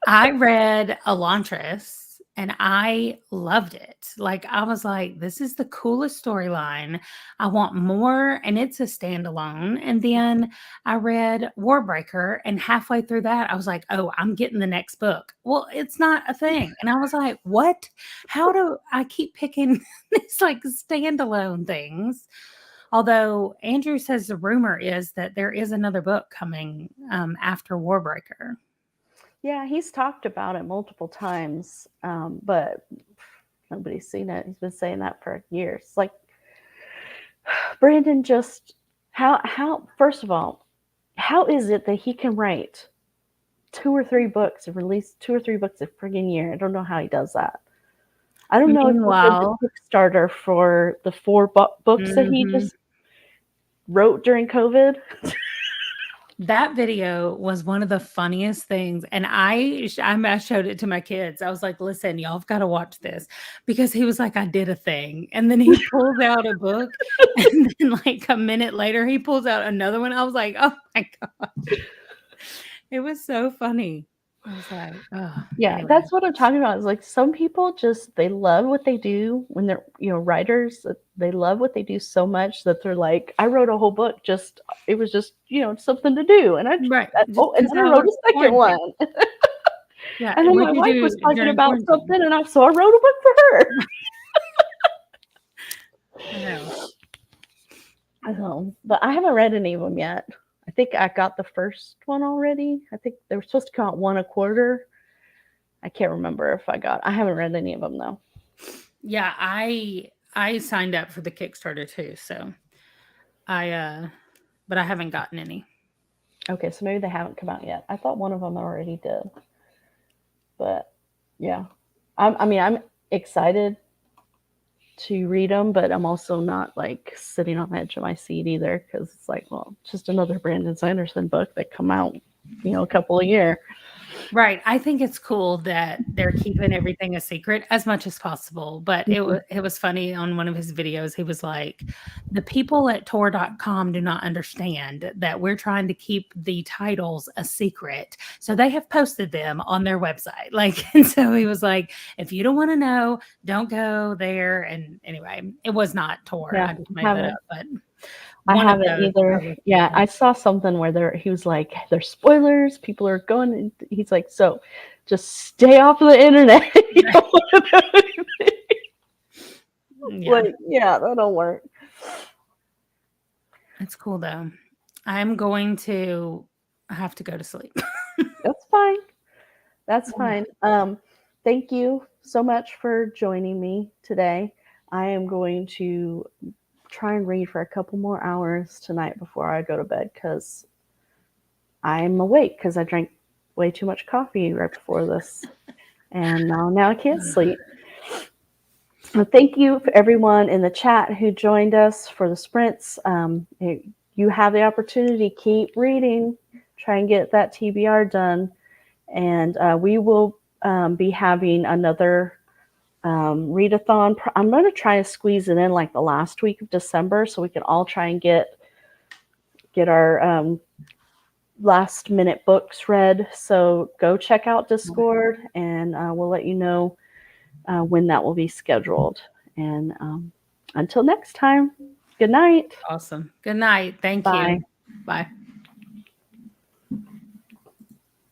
I read Elantris and I loved it. Like, I was like, this is the coolest storyline. I want more. And it's a standalone. And then I read Warbreaker, and halfway through that, I was like, oh, I'm getting the next book. Well, it's not a thing. And I was like, what? How do I keep picking these like standalone things? Although Andrew says the rumor is that there is another book coming after Warbreaker. Yeah, he's talked about it multiple times, but nobody's seen it. He's been saying that for years. Like, Brandon just, first of all, how is it that he can write 2 or 3 books and release 2 or 3 books a friggin' year? I don't know how he does that. I don't know if he did the Kickstarter for the 4 books that he just wrote during COVID. That video was one of the funniest things. And I showed it to my kids. I was like, listen, y'all have got to watch this, because he was like, I did a thing. And then he pulls out a book, and then like a minute later, he pulls out another one. I was like, oh my God. It was so funny. I was like, oh. Yeah, anyway. That's what I'm talking about. Is like some people they love what they do when they're, writers. They love what they do so much that they're like, I wrote a whole book. It was just, something to do. And and then I wrote a second one. Yeah. And then my wife was talking about something, and so I wrote a book for her. I know, but I haven't read any of them yet. I think I got the first one already. I think they were supposed to come out 1 a quarter. I can't remember if I haven't read any of them though. Yeah, I signed up for the Kickstarter too, so but I haven't gotten any. Okay, so maybe they haven't come out yet. I thought one of them already did. But yeah. I'm excited to read them, but I'm also not like sitting on the edge of my seat either, because it's like, well, just another Brandon Sanderson book that come out a couple a year. Right. I think it's cool that they're keeping everything a secret as much as possible. But it was funny on one of his videos. He was like, the people at Tor.com do not understand that we're trying to keep the titles a secret. So they have posted them on their website. Like, and so he was like, if you don't want to know, don't go there. And anyway, it was not Tor. Yeah, I just made that up, but I one of haven't those either. probably Yeah, people. I saw something where he was like, there's spoilers, people are going, and he's like, so just stay off of the internet. You don't want to know anything. Yeah. Like, yeah, that'll work. It's cool though. I'm going to have to go to sleep. That's fine. That's fine. Thank you so much for joining me today. I am going to try and read for a couple more hours tonight before I go to bed because I'm awake because I drank way too much coffee right before this. And now I can't sleep. Well, thank you for everyone in the chat who joined us for the sprints. You have the opportunity, keep reading, try and get that TBR done. And we will be having another readathon. I'm going to try to squeeze it in like the last week of December so we can all try and get our last minute books read. So go check out Discord and we'll let you know when that will be scheduled. And until next time, good night. Awesome. Good night. Thank Bye. you. Bye.